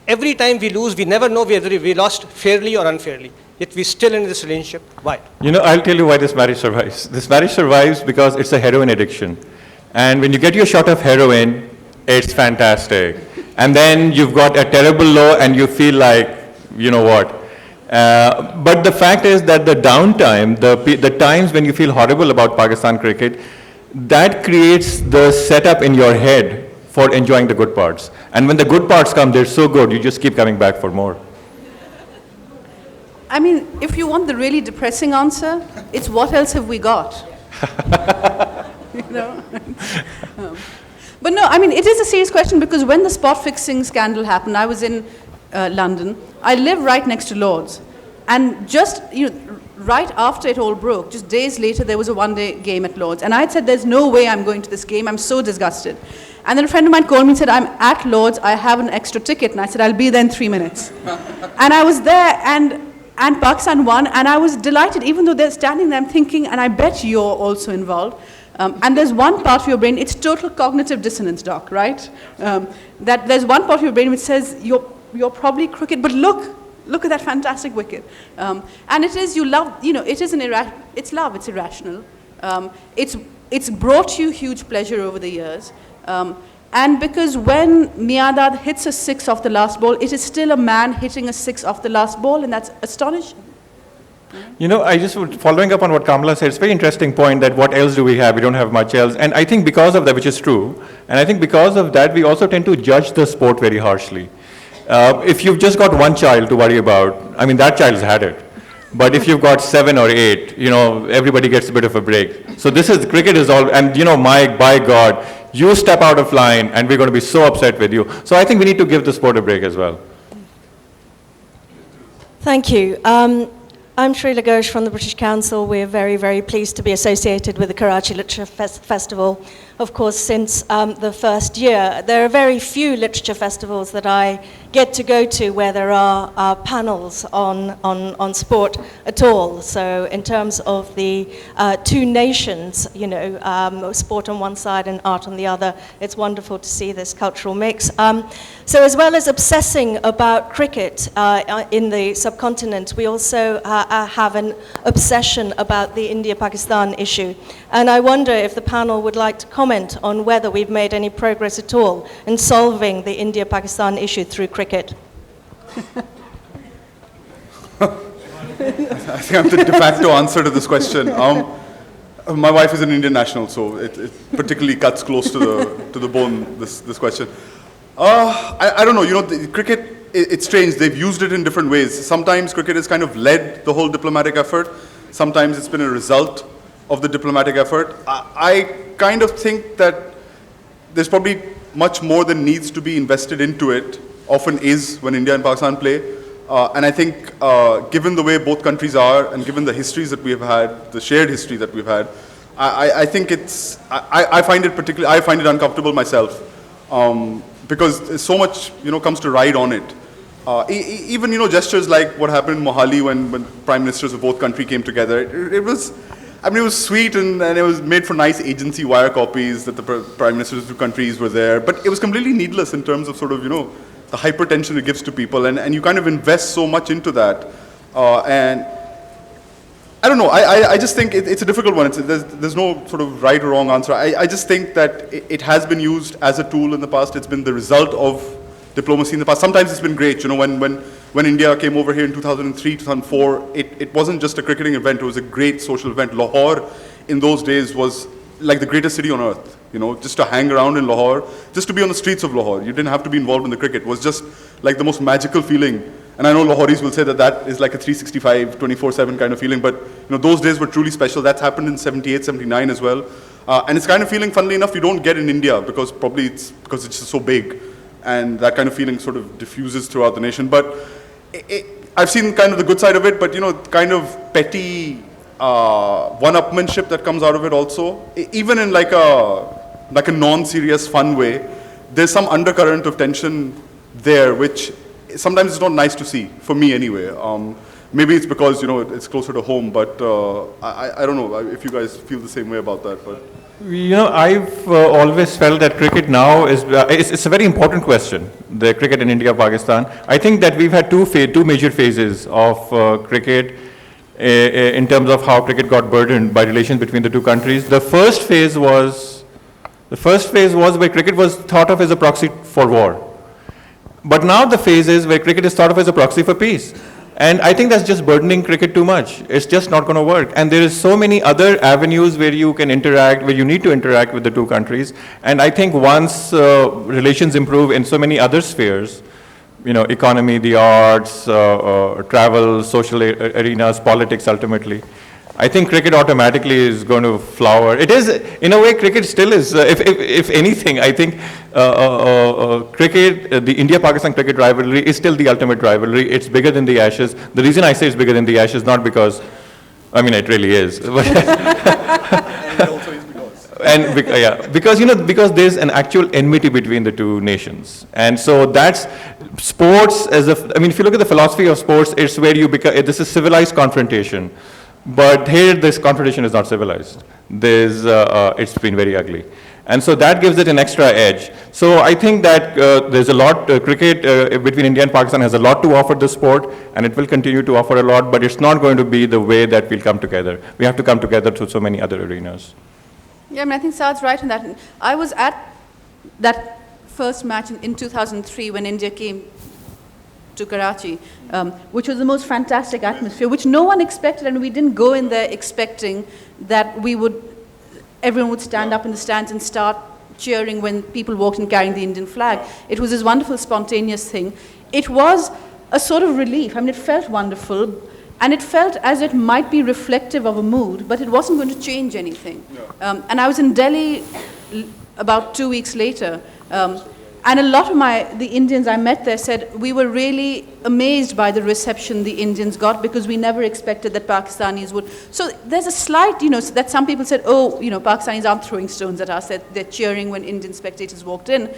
every time we lose, we never know whether we lost fairly or unfairly. Yet we're still in this relationship. Why? I'll tell you why this marriage survives. This marriage survives because it's a heroin addiction. And when you get your shot of heroin, it's fantastic. And then you've got a terrible low and you feel like, you know what. But the fact is that the downtime, the times when you feel horrible about Pakistan cricket, that creates the setup in your head for enjoying the good parts. And when the good parts come, they're so good, you just keep coming back for more. I mean, if you want the really depressing answer, it's what else have we got? But no, I mean, it is a serious question because when the spot fixing scandal happened, I was in London. I live right next to Lord's. And just, right after it all broke, just days later, there was a one-day game at Lord's. And I had said, there's no way I'm going to this game. I'm so disgusted. And then a friend of mine called me and said, I'm at Lord's. I have an extra ticket. And I said, I'll be there in 3 minutes. And I was there, and Pakistan won. And I was delighted, even though they're standing there, I'm thinking, and I bet you're also involved. And there's one part of your brain, it's total cognitive dissonance, Doc, right? That there's one part of your brain which says, you're probably crooked, but look at that fantastic wicket. And it is, you love, it is it's love, it's irrational. It's brought you huge pleasure over the years. And because when Miandad hits a 6 off the last ball, it is still a man hitting a 6 off the last ball, and that's astonishing. I just following up on what Kamala said, it's a very interesting point that what else do we have? We don't have much else. And I think because of that, which is true, and I think because of that, we also tend to judge the sport very harshly. If you've just got one child to worry about, I mean, that child's had it. But if you've got 7 or 8, everybody gets a bit of a break. So cricket is all, and by God, you step out of line and we're going to be so upset with you. So I think we need to give the sport a break as well. Thank you. I'm Shrila Ghosh from the British Council. We're very, very pleased to be associated with the Karachi Literature Festival. Of course, since the first year, there are very few literature festivals that I get to go to where there are panels on sport at all. So in terms of the two nations, sport on one side and art on the other, it's wonderful to see this cultural mix. So as well as obsessing about cricket in the subcontinent, we also have an obsession about the India-Pakistan issue. And I wonder if the panel would like to comment on whether we've made any progress at all in solving the India-Pakistan issue through cricket. I think I'm the de facto answer to this question. My wife is an Indian national, so it particularly cuts close to the bone, this question. I don't know. You know, cricket, it's strange. They've used it in different ways. Sometimes cricket has kind of led the whole diplomatic effort. Sometimes it's been a result of the diplomatic effort. I kind of think that there's probably much more than needs to be invested into it, often is when India and Pakistan play. And I think given the way both countries are and given the histories that we have had, the shared history that we've had, I think it's, I find it particularly, I find it uncomfortable myself. Because so much, you know, comes to ride on it. Even, you know, gestures like what happened in Mohali when prime ministers of both countries came together, it was, I mean, it was sweet and it was made for nice agency wire copies that the prime ministers of two countries were there, but it was completely needless in terms of sort of, you know, the hypertension it gives to people, and you kind of invest so much into that. And I don't know, I just think it's a difficult one. There's no sort of right or wrong answer. I just think that it has been used as a tool in the past. It's been the result of diplomacy in the past. Sometimes it's been great. You know, when India came over here in 2003, 2004, it wasn't just a cricketing event. It was a great social event. Lahore in those days was like the greatest city on earth. You know, just to hang around in Lahore, just to be on the streets of Lahore. You didn't have to be involved in the cricket. It was just like the most magical feeling. And I know Lahoris will say that that is like a 365, 24/7 kind of feeling, but you know, those days were truly special. That's happened in 78, 79 as well. And it's kind of feeling, funnily enough, you don't get in India because probably it's because it's just so big. And that kind of feeling sort of diffuses throughout the nation. But I've seen kind of the good side of it, but you know, kind of petty one-upmanship that comes out of it also. Even in like a non-serious fun way, there's some undercurrent of tension there, which sometimes it's not nice to see, for me anyway. Maybe it's because, you know, it's closer to home, but I don't know if you guys feel the same way about that. But You know, I've always felt that cricket now is, it's a very important question, the cricket in India, Pakistan. I think that we've had two major phases of cricket in terms of how cricket got burdened by relations between the two countries. The first phase was where cricket was thought of as a proxy for war. But now the phase is where cricket is thought of as a proxy for peace. And I think that's just burdening cricket too much. It's just not going to work. And there is so many other avenues where you can interact, where you need to interact with the two countries. And I think once relations improve in so many other spheres, you know, economy, the arts, travel, social arenas, politics ultimately, I think cricket automatically is going to flower. It is, in a way, cricket still is, if anything, I think cricket, the India-Pakistan cricket rivalry is still the ultimate rivalry. It's bigger than the Ashes. The reason I say it's bigger than the Ashes, not because, I mean, it really is. Because, you know, because there's an actual enmity between the two nations. And so that's sports as I mean, if you look at the philosophy of sports, it's where you become, this is civilized confrontation. But here, this confrontation is not civilized. It's been very ugly. And so that gives it an extra edge. So I think that there's a lot, cricket between India and Pakistan has a lot to offer the sport, and it will continue to offer a lot, but it's not going to be the way that we'll come together. We have to come together through so many other arenas. Yeah, I mean, I think Saad's right on that. I was at that first match in 2003 when India came to Karachi, which was the most fantastic atmosphere, which no one expected, and we didn't go in there expecting that everyone would stand up in the stands and start cheering when people walked in carrying the Indian flag. It was this wonderful, spontaneous thing. It was a sort of relief. I mean, it felt wonderful, and it felt as it might be reflective of a mood, but it wasn't going to change anything. And I was in Delhi about 2 weeks later, and a lot of the Indians I met there said, we were really amazed by the reception the Indians got because we never expected that Pakistanis would. So there's a slight, you know, that some people said, oh, you know, Pakistanis aren't throwing stones at us, they're cheering when Indian spectators walked in.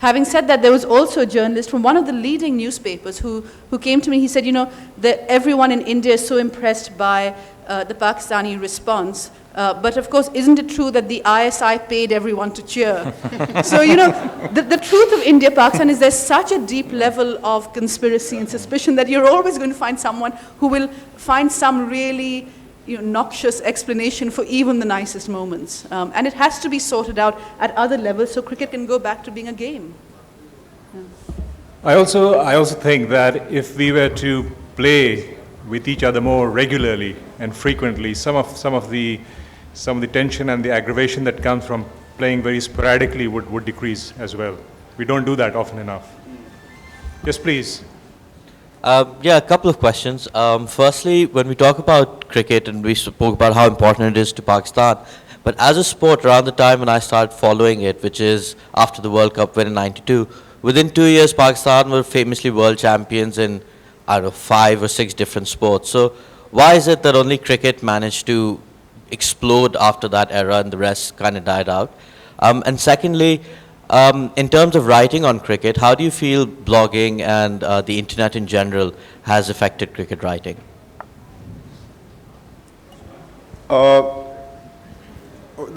Having said that, there was also a journalist from one of the leading newspapers who came to me. He said, you know, that everyone in India is so impressed by the Pakistani response. But of course, isn't it true that the ISI paid everyone to cheer? So, you know, the truth of India-Pakistan is there's such a deep level of conspiracy and suspicion that you're always going to find someone who will find some really, you know, noxious explanation for even the nicest moments. And it has to be sorted out at other levels so cricket can go back to being a game. Yeah. I also think that if we were to play with each other more regularly and frequently, some of the tension and the aggravation that comes from playing very sporadically would decrease as well. We don't do that often enough. Yes, please. Yeah, a couple of questions. Firstly, when we talk about cricket and we spoke about how important it is to Pakistan, but as a sport, around the time when I started following it, which is after the World Cup win in '92, within 2 years, Pakistan were famously world champions in, I don't know, 5 or 6 different sports. So why is it that only cricket managed to explode after that era and the rest kind of died out? And secondly, in terms of writing on cricket, how do you feel blogging and the internet in general has affected cricket writing?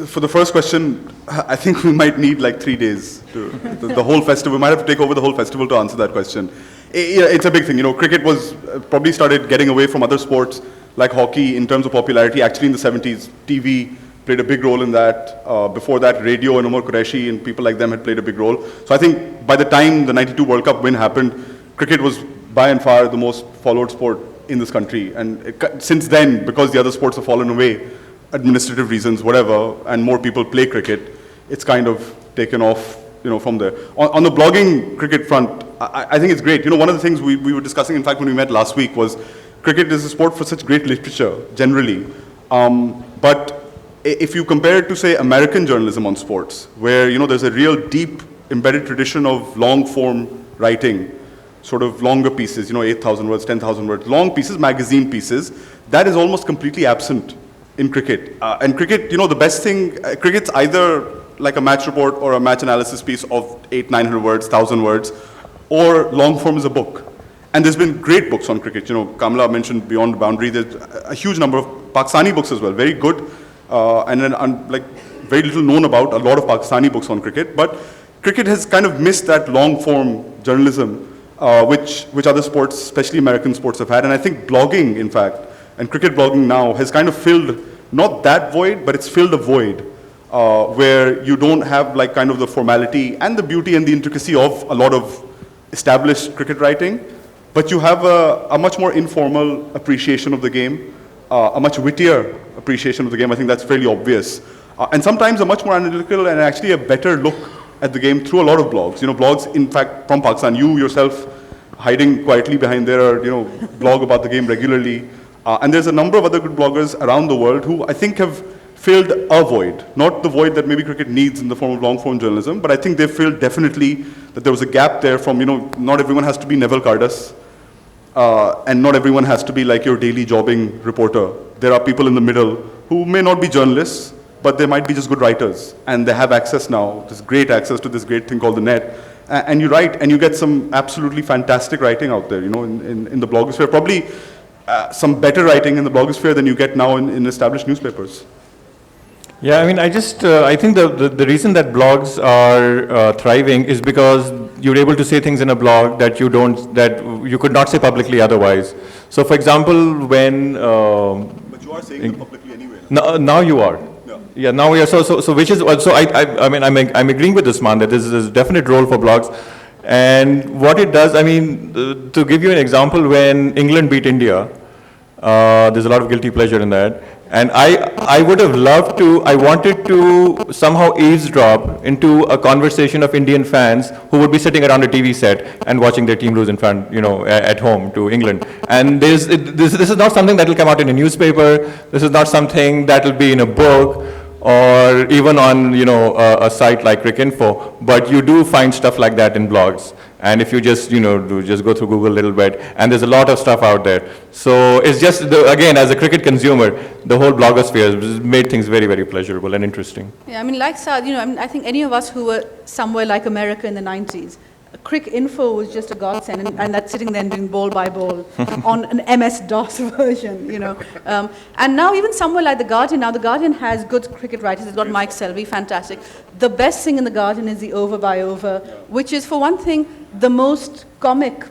For the first question, I think we might need like 3 days to the whole festival. We might have to take over the whole festival to answer that question. It's a big thing. You know, cricket was probably started getting away from other sports like hockey in terms of popularity. Actually, in the 70s, TV played a big role in that. Before that, radio and Umar Qureshi and people like them had played a big role. So I think by the time the '92 World Cup win happened, cricket was by and far the most followed sport in this country. And since then, because the other sports have fallen away, administrative reasons, whatever, and more people play cricket, it's kind of taken off, you know, from there. On the blogging cricket front, I think it's great. You know, one of the things we were discussing, in fact, when we met last week was cricket is a sport for such great literature, generally. But if you compare it to, say, American journalism on sports, where, you know, there's a real deep embedded tradition of long-form writing, sort of longer pieces, you know, 8,000 words, 10,000 words, long pieces, magazine pieces, that is almost completely absent in cricket. And cricket, you know, the best thing, cricket's either like a match report or a match analysis piece of 800-900 words, 1,000 words, or long form is a book. And there's been great books on cricket. You know, Kamala mentioned Beyond the Boundary. There's a huge number of Pakistani books as well, very good, and then like very little known about, a lot of Pakistani books on cricket. But cricket has kind of missed that long form journalism, which other sports, especially American sports, have had. And I think blogging, in fact, and cricket blogging now has kind of filled, not that void, but it's filled a void where you don't have like kind of the formality and the beauty and the intricacy of a lot of established cricket writing, but you have a much more informal appreciation of the game, a much wittier appreciation of the game. I think that's fairly obvious. And sometimes a much more analytical and actually a better look at the game through a lot of blogs. You know, blogs, in fact, from Pakistan, you yourself hiding quietly behind there, or, you know, blog about the game regularly. And there's a number of other good bloggers around the world who I think have filled a void, not the void that maybe cricket needs in the form of long-form journalism, but I think they've filled definitely that there was a gap there from, you know, not everyone has to be Neville Cardas, and not everyone has to be like your daily jobbing reporter. There are people in the middle who may not be journalists, but they might be just good writers, and they have access now, this great access to this great thing called the net, and you write, and you get some absolutely fantastic writing out there, you know, in the blogosphere. Probably some better writing in the blogosphere than you get now in established newspapers. Yeah, I mean, I think the reason that blogs are thriving is because you're able to say things in a blog that you could not say publicly otherwise. So, for example, when But you are saying it publicly anyway. now you are. Yeah, now we are. So which is so I mean I'm agreeing with Usman that this is a definite role for blogs, and what it does. I mean, to give you an example, when England beat India, there's a lot of guilty pleasure in that. And I would have loved to, I wanted to somehow eavesdrop into a conversation of Indian fans who would be sitting around a TV set and watching their team lose in front, you know, at home to England. And this is not something that will come out in a newspaper. This is not something that will be in a book or even on, you know, a site like Cricinfo. But you do find stuff like that in blogs. And if you just, you know, just go through Google a little bit, and there's a lot of stuff out there. So it's just, again, as a cricket consumer, the whole blogosphere has made things very, very pleasurable and interesting. Yeah, I mean, like Saad, you know, I mean, I think any of us who were somewhere like America in the 90s, Cricinfo was just a godsend, and that's sitting there and doing ball by ball on an MS-DOS version, you know. And now even somewhere like The Guardian, now The Guardian has good cricket writers. It's got Mike Selvey, fantastic. The best thing in The Guardian is the over by over, which is, for one thing, the most comic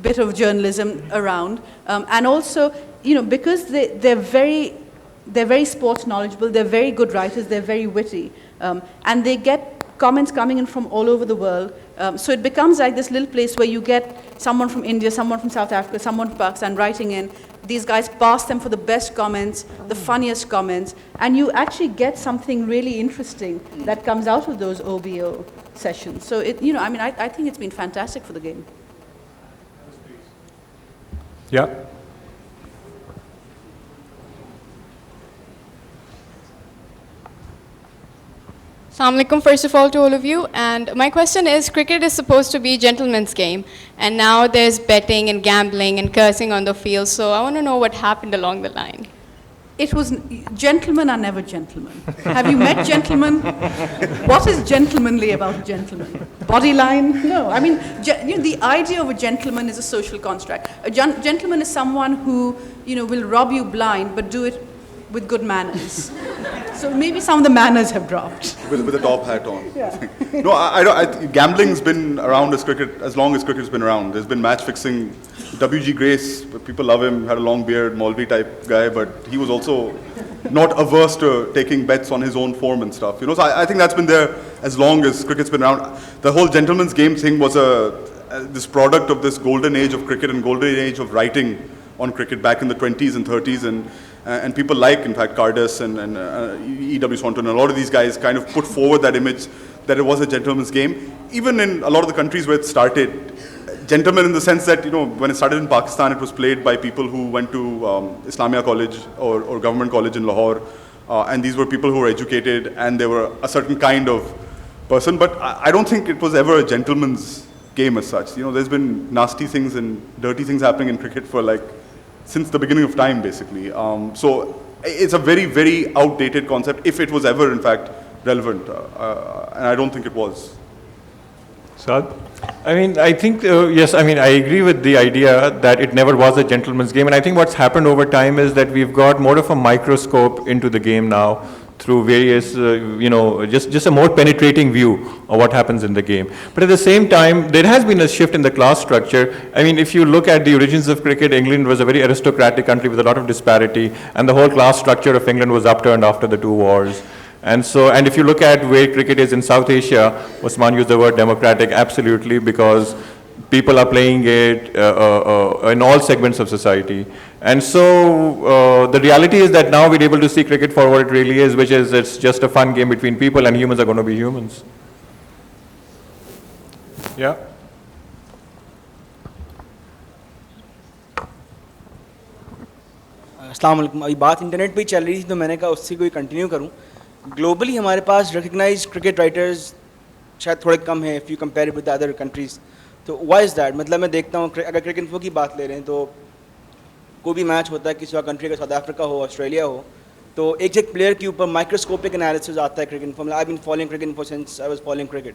bit of journalism around. And also, you know, because they're very sports knowledgeable, they're very good writers, they're very witty, and they get comments coming in from all over the world. So it becomes like this little place where you get someone from India, someone from South Africa, someone from Pakistan writing in. These guys pass them for the best comments, the funniest comments, and you actually get something really interesting that comes out of those OBO. sessions. So, I think it's been fantastic for the game. Yeah. Assalamu alaikum, first of all, to all of you. And my question is, cricket is supposed to be a gentleman's game, and now there's betting and gambling and cursing on the field. So I want to know what happened along the line. Gentlemen are never gentlemen. Have you met gentlemen? What is gentlemanly about a gentleman? Body line? No. I mean, the idea of a gentleman is a social construct. A gentleman is someone who, will rob you blind, but do it with good manners. So maybe some of the manners have dropped. With a top hat on. Yeah. No, gambling's been around as long as cricket's been around. There's been match fixing. W.G. Grace, people love him, had a long beard, Maulvi type guy, but he was also not averse to taking bets on his own form and stuff. So I think that's been there as long as cricket's been around. The whole gentleman's game thing was this product of this golden age of cricket and golden age of writing on cricket back in the 20s and 30s, and people like, in fact, Cardus and E.W. Swanton, and a lot of these guys kind of put forward that image that it was a gentleman's game. Even in a lot of the countries where it started, gentlemen in the sense that, when it started in Pakistan, it was played by people who went to Islamia College or government college in Lahore, and these were people who were educated, and they were a certain kind of person, but I don't think it was ever a gentleman's game as such. There's been nasty things and dirty things happening in cricket for since the beginning of time, basically. So it's a very, very outdated concept, if it was ever, in fact, relevant, and I don't think it was. Saad? I mean, I think, yes, I mean, I agree with the idea that it never was a gentleman's game. And I think what's happened over time is that we've got more of a microscope into the game now through various, just a more penetrating view of what happens in the game. But at the same time, there has been a shift in the class structure. I mean, if you look at the origins of cricket, England was a very aristocratic country with a lot of disparity, and the whole class structure of England was upturned after the two wars. And if you look at where cricket is in South Asia, Osman used the word democratic, absolutely, because people are playing it in all segments of society. And so the reality is that now we're able to see cricket for what it really is, which is it's just a fun game between people, and humans are going to be humans. Yeah. अस्सलाम वालेकुम। अभी बात internet पे ही चल रही थी तो मैंने कहा उससे कोई कंटिन्यू करूं। ग्लोबली हमारे पास रिकग्नाइज्ड क्रिकेट राइटर्स शायद थोड़े कम हैं if you compare with other countries. तो व्हाई इज़ दैट? मतलब मैं देखता हूँ अगर क्रिकेट इन्फो की बात ले रहे हैं तो कोई भी मैच होता है किसी और कंट्री का, साउथ अफ्रीका हो, ऑस्ट्रेलिया हो, तो एक एक प्लेयर के ऊपर माइक्रोस्कोपिक एनालिसिस आता है क्रिकेट इन्फो में। I been following cricket info since I was following cricket,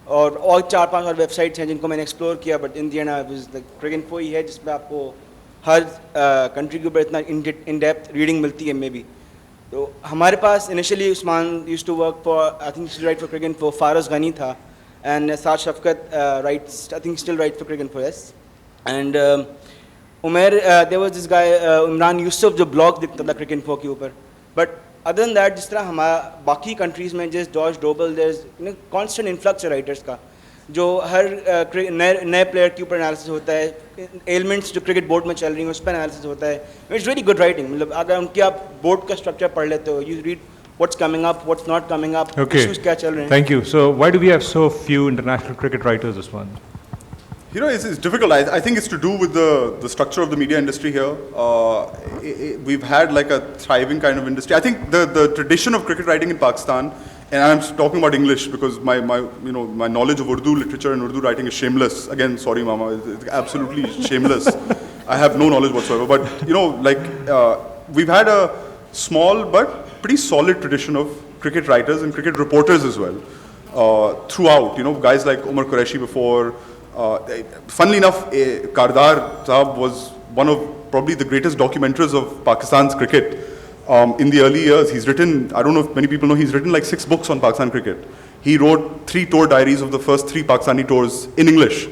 और 4-5 और वेबसाइट्स हैं जिनको मैंने एक्सप्लोर किया, but in the end I was like cricket info ही है जिसमें आपको हर कंट्री के ऊपर इतना इन डेप्थ रीडिंग मिलती है मे बी। तो हमारे पास initially Usman used to work for, I think right for cricket info, Faras Ghani था, and Saad Shafqat writes, I think still right for cricket info, yes. And Umer, there was this guy Imran Yousuf जो ब्लॉग लिखता था cricket info के ऊपर। बट अदर देन दैट, जिस तरह हमारा बाकी कंट्रीज़ में जैसे George Dobell, there is constant influx है राइटर्स का, जो हर नए प्लेयर के ऊपर एनालिसिस होता है, एलिमेंट्स जो क्रिकेट बोर्ड में चल रही हैं उस पर एनालिसिस होता है। इट्स वेरी गुड राइटिंग, मतलब अगर उनके आप बोर्ड का स्ट्रक्चर पढ़ लेते हो, you read what's coming up, what's not coming up, issues क्या चल रहे हैं। Thank you. So why do we have so few international cricket writers, Usman? It's difficult. I think it's to do with the structure of the media industry here. We've had like a thriving kind of industry. I think the tradition of cricket writing in Pakistan, and I'm talking about English because my knowledge of Urdu literature and Urdu writing is shameless. Again, sorry, Mama, it's absolutely shameless. I have no knowledge whatsoever. But we've had a small but pretty solid tradition of cricket writers and cricket reporters as well throughout. Guys like Umar Qureshi before. Funnily enough, Kardar Saab was one of probably the greatest documenters of Pakistan's cricket in the early years. He's written, I don't know if many people know, he's written like 6 books on Pakistan cricket. He wrote 3 tour diaries of the first 3 Pakistani tours in English.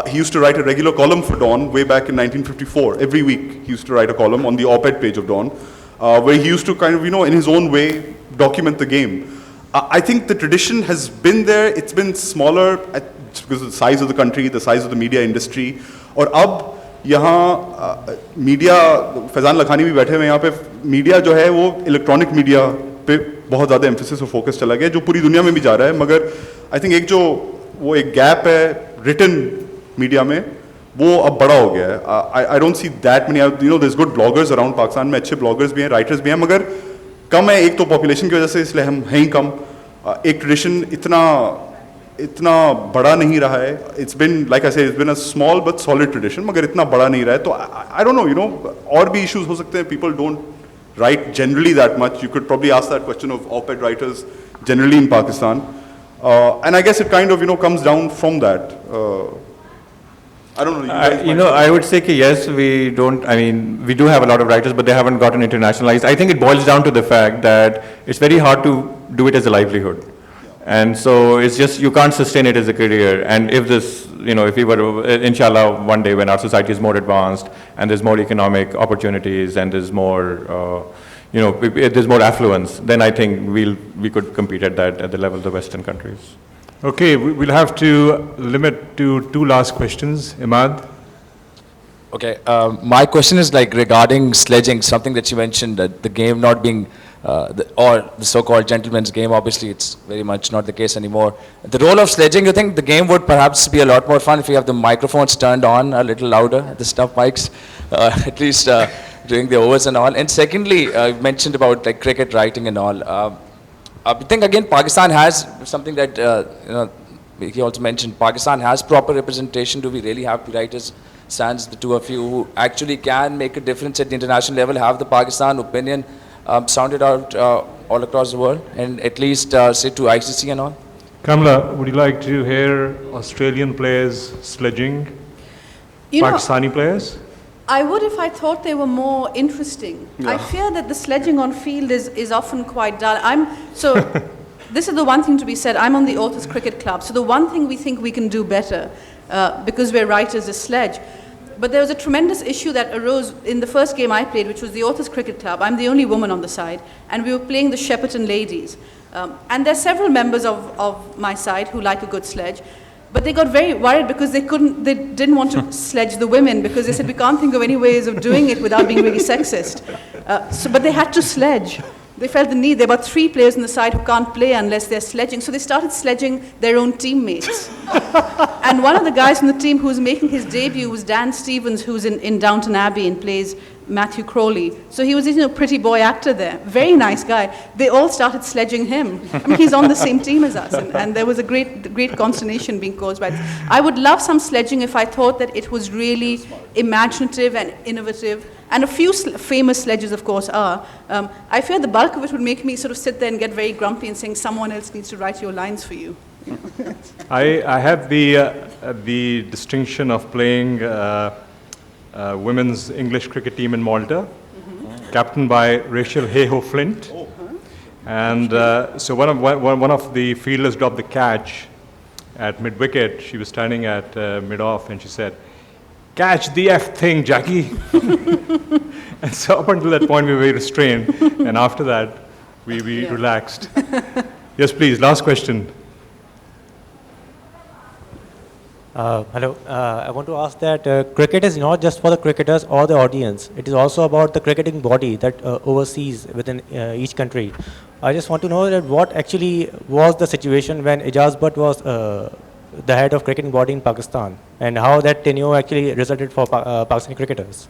He used to write a regular column for Dawn way back in 1954. Every week he used to write a column on the op-ed page of Dawn, where he used to kind of, in his own way, document the game. I think the tradition has been there. It's been smaller because of the size of the country, the size of the media industry. और अब यहाँ media, Faizan Lakhani भी बैठे हुए यहाँ पे, media जो है वो इलेक्ट्रॉनिक मीडिया पे बहुत ज़्यादा एम्फेसिस और फोकस चला गया, जो पूरी दुनिया में भी जा रहा है, मगर आई थिंक एक जो वो एक गैप है रिटन मीडिया में वो अब बड़ा हो गया है. I don't see that many, you know, there is good bloggers around Pakistan में, अच्छे ब्लॉगर्स भी हैं, राइटर्स भी हैं, मगर कम है. एक तो पॉपुलेशन की वजह से, इसलिए हम हैं ही कम. एक ट्रेडिशन इतना बड़ा नहीं रहा है. इट्स बिन लाइक आई से it's been a small but solid tradition, मगर इतना बड़ा नहीं रहा है. तो I don't know, you know, और भी इश्यूज हो सकते हैं. People don't write generally that much. You could probably ask that question of op-ed writers generally in Pakistan. And I guess it kind of, you know, comes down from that. I don't know. You know, I would say yes, we don't, I mean, we do have a lot of writers, but they haven't gotten internationalized. I think it boils down to the fact that it's very hard to do it as a livelihood. And so it's just, you can't sustain it as a career. And if this, you know, if we were, inshallah, one day when our society is more advanced and there's more economic opportunities and there's more, you know, if there's more affluence, then I think we could compete at the level of the Western countries. Okay, we'll have to limit to 2 last questions. Imad? Okay, my question is like regarding sledging, something that you mentioned, that the game not being, or the so-called gentleman's game, obviously it's very much not the case anymore. The role of sledging, you think the game would perhaps be a lot more fun if you have the microphones turned on a little louder, the stump mics, at least during the overs and all. And secondly, you mentioned about like cricket writing and all. I think again Pakistan has something that, you know, he also mentioned, Pakistan has proper representation. Do we really have the writers, sans the two of you, who actually can make a difference at the international level, have the Pakistan opinion sounded out all across the world, and at least say to ICC and all? Kamla, would you like to hear Australian players sledging You know, Pakistani players? I would if I thought they were more interesting. I fear that the sledging on field is often quite dull. This is the one thing to be said. I'm on the Authors Cricket Club, so the one thing we think we can do better, because we're writers, is sledge. But there was a tremendous issue that arose in the first game I played, which was the Authors Cricket Club. I'm the only woman on the side, and we were playing the Shepperton Ladies. And there's several members of my side who like a good sledge. But they got very worried because they didn't want to sledge the women, because they said we can't think of any ways of doing it without being really sexist. But they had to sledge. They felt the need. There were 3 players on the side who can't play unless they're sledging. So they started sledging their own teammates. And one of the guys from the team who was making his debut was Dan Stevens, who's in Downton Abbey and plays Matthew Crowley. So he was a pretty boy actor there. Very nice guy. They all started sledging him. I mean, he's on the same team as us. And there was a great consternation being caused by this. I would love some sledging if I thought that it was really imaginative and innovative. And a few famous sledges, of course, are. I fear the bulk of it would make me sort of sit there and get very grumpy and saying someone else needs to write your lines for you. I had the distinction of playing women's English cricket team in Malta, captained by Rachel Hayhoe Flint. And so one of the fielders dropped the catch at mid-wicket. She was standing at mid-off, and she said, "Catch the F thing, Jackie." And so up until that point, we were very restrained. And after that, we relaxed. Yes, please, last question. Hello. I want to ask that cricket is not just for the cricketers or the audience. It is also about the cricketing body that oversees within each country. I just want to know that what actually was the situation when Ijaz Butt was the head of cricketing body in Pakistan, and how that tenure actually resulted for Pakistani cricketers.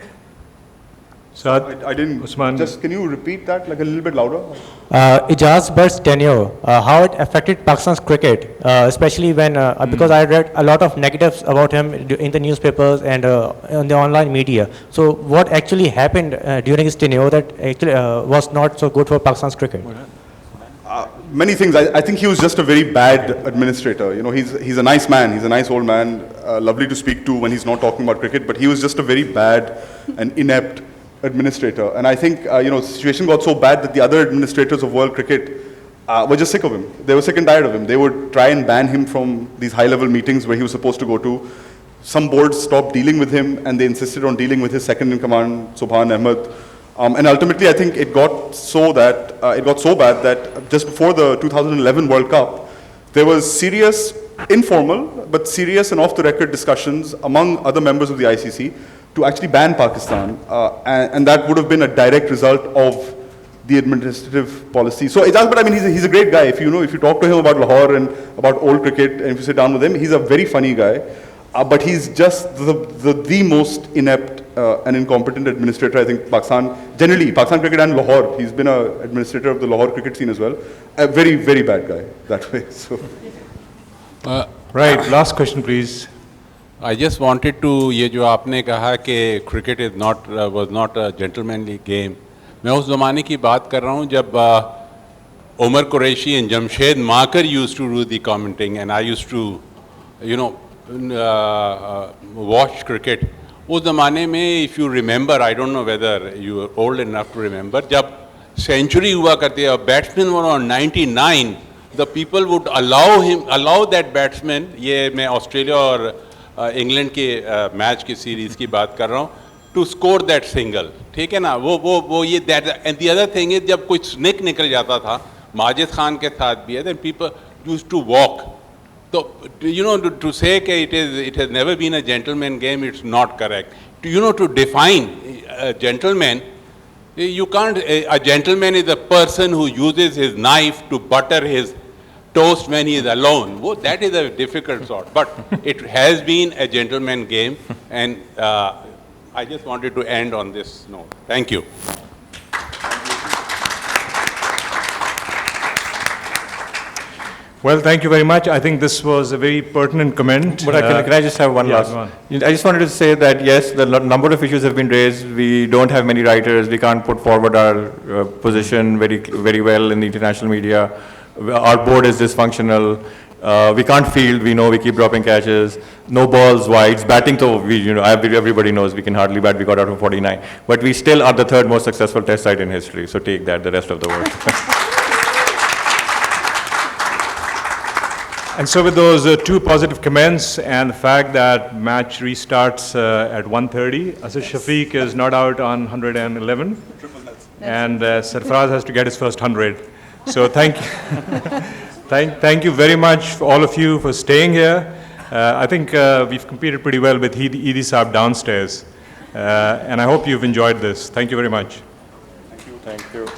So I didn't. Usman, just can you repeat that like a little bit louder? Ijaz Butt's tenure, how it affected Pakistan's cricket, especially when, because I read a lot of negatives about him in the newspapers and on the online media. So what actually happened during his tenure that actually was not so good for Pakistan's cricket? Many things. I think he was just a very bad administrator. You know, he's a nice man. He's a nice old man, lovely to speak to when he's not talking about cricket. But he was just a very bad and inept administrator. And I think the situation got so bad that the other administrators of world cricket were just sick of him. They were sick and tired of him. They would try and ban him from these high-level meetings where he was supposed to go to. Some boards stopped dealing with him, and they insisted on dealing with his second-in-command, Subhan Ahmed. And ultimately, I think it got so bad that just before the 2011 World Cup, there was serious, informal, but serious and off-the-record discussions among other members of the ICC to actually ban Pakistan. And that would have been a direct result of the administrative policy. So Ijaz, but I mean, he's a great guy. If you talk to him about Lahore and about old cricket, and if you sit down with him, he's a very funny guy. But he's just the most inept and incompetent administrator, I think, Pakistan cricket and Lahore. He's been an administrator of the Lahore cricket scene as well. A very, very bad guy that way. So. Right, last question, please. I just wanted to, ये जो आपने कहा कि cricket is was not a gentlemanly game. मैं उस ज़माने की बात कर रहा हूँ जब Umar Qureshi and Jamshed Makar used to do the commenting, and I used to, watch cricket. उस ज़माने में, if you remember, I don't know whether you are old enough to remember, जब century हुआ करती है, a batsman were on 99, the people would allow that batsman, ये मैं Australia और इंग्लैंड के मैच की सीरीज की बात कर रहा हूँ, to score that single, ठीक है ना, वो ये that, and the other thing is जब कोई स्निक निकल जाता था, माजिद खान के साथ भी है, then people used to walk. So, to say that it has never been a gentleman game, it's not correct. To define a gentleman, you can't, a gentleman is a person who uses his knife to butter his toast when he is alone. That is a difficult sort, but it has been a gentleman game, and I just wanted to end on this note. Thank you. Well, thank you very much. I think this was a very pertinent comment. But can I just have one last? Go on. I just wanted to say that yes, the number of issues have been raised. We don't have many writers. We can't put forward our position very well in the international media. Our board is dysfunctional. We can't field. We know we keep dropping catches. No balls, wides. Batting, though, everybody knows we can hardly bat. We got out of 49. But we still are the third most successful test side in history. So take that, the rest of the world. And so with those two positive comments and the fact that match restarts at 1:30, Asad Shafiq is not out on 111, and Sarfaraz has to get his first 100. So thank you very much, for all of you, for staying here. I think we've competed pretty well with Edie Saab downstairs, and I hope you've enjoyed this. Thank you very much. Thank you.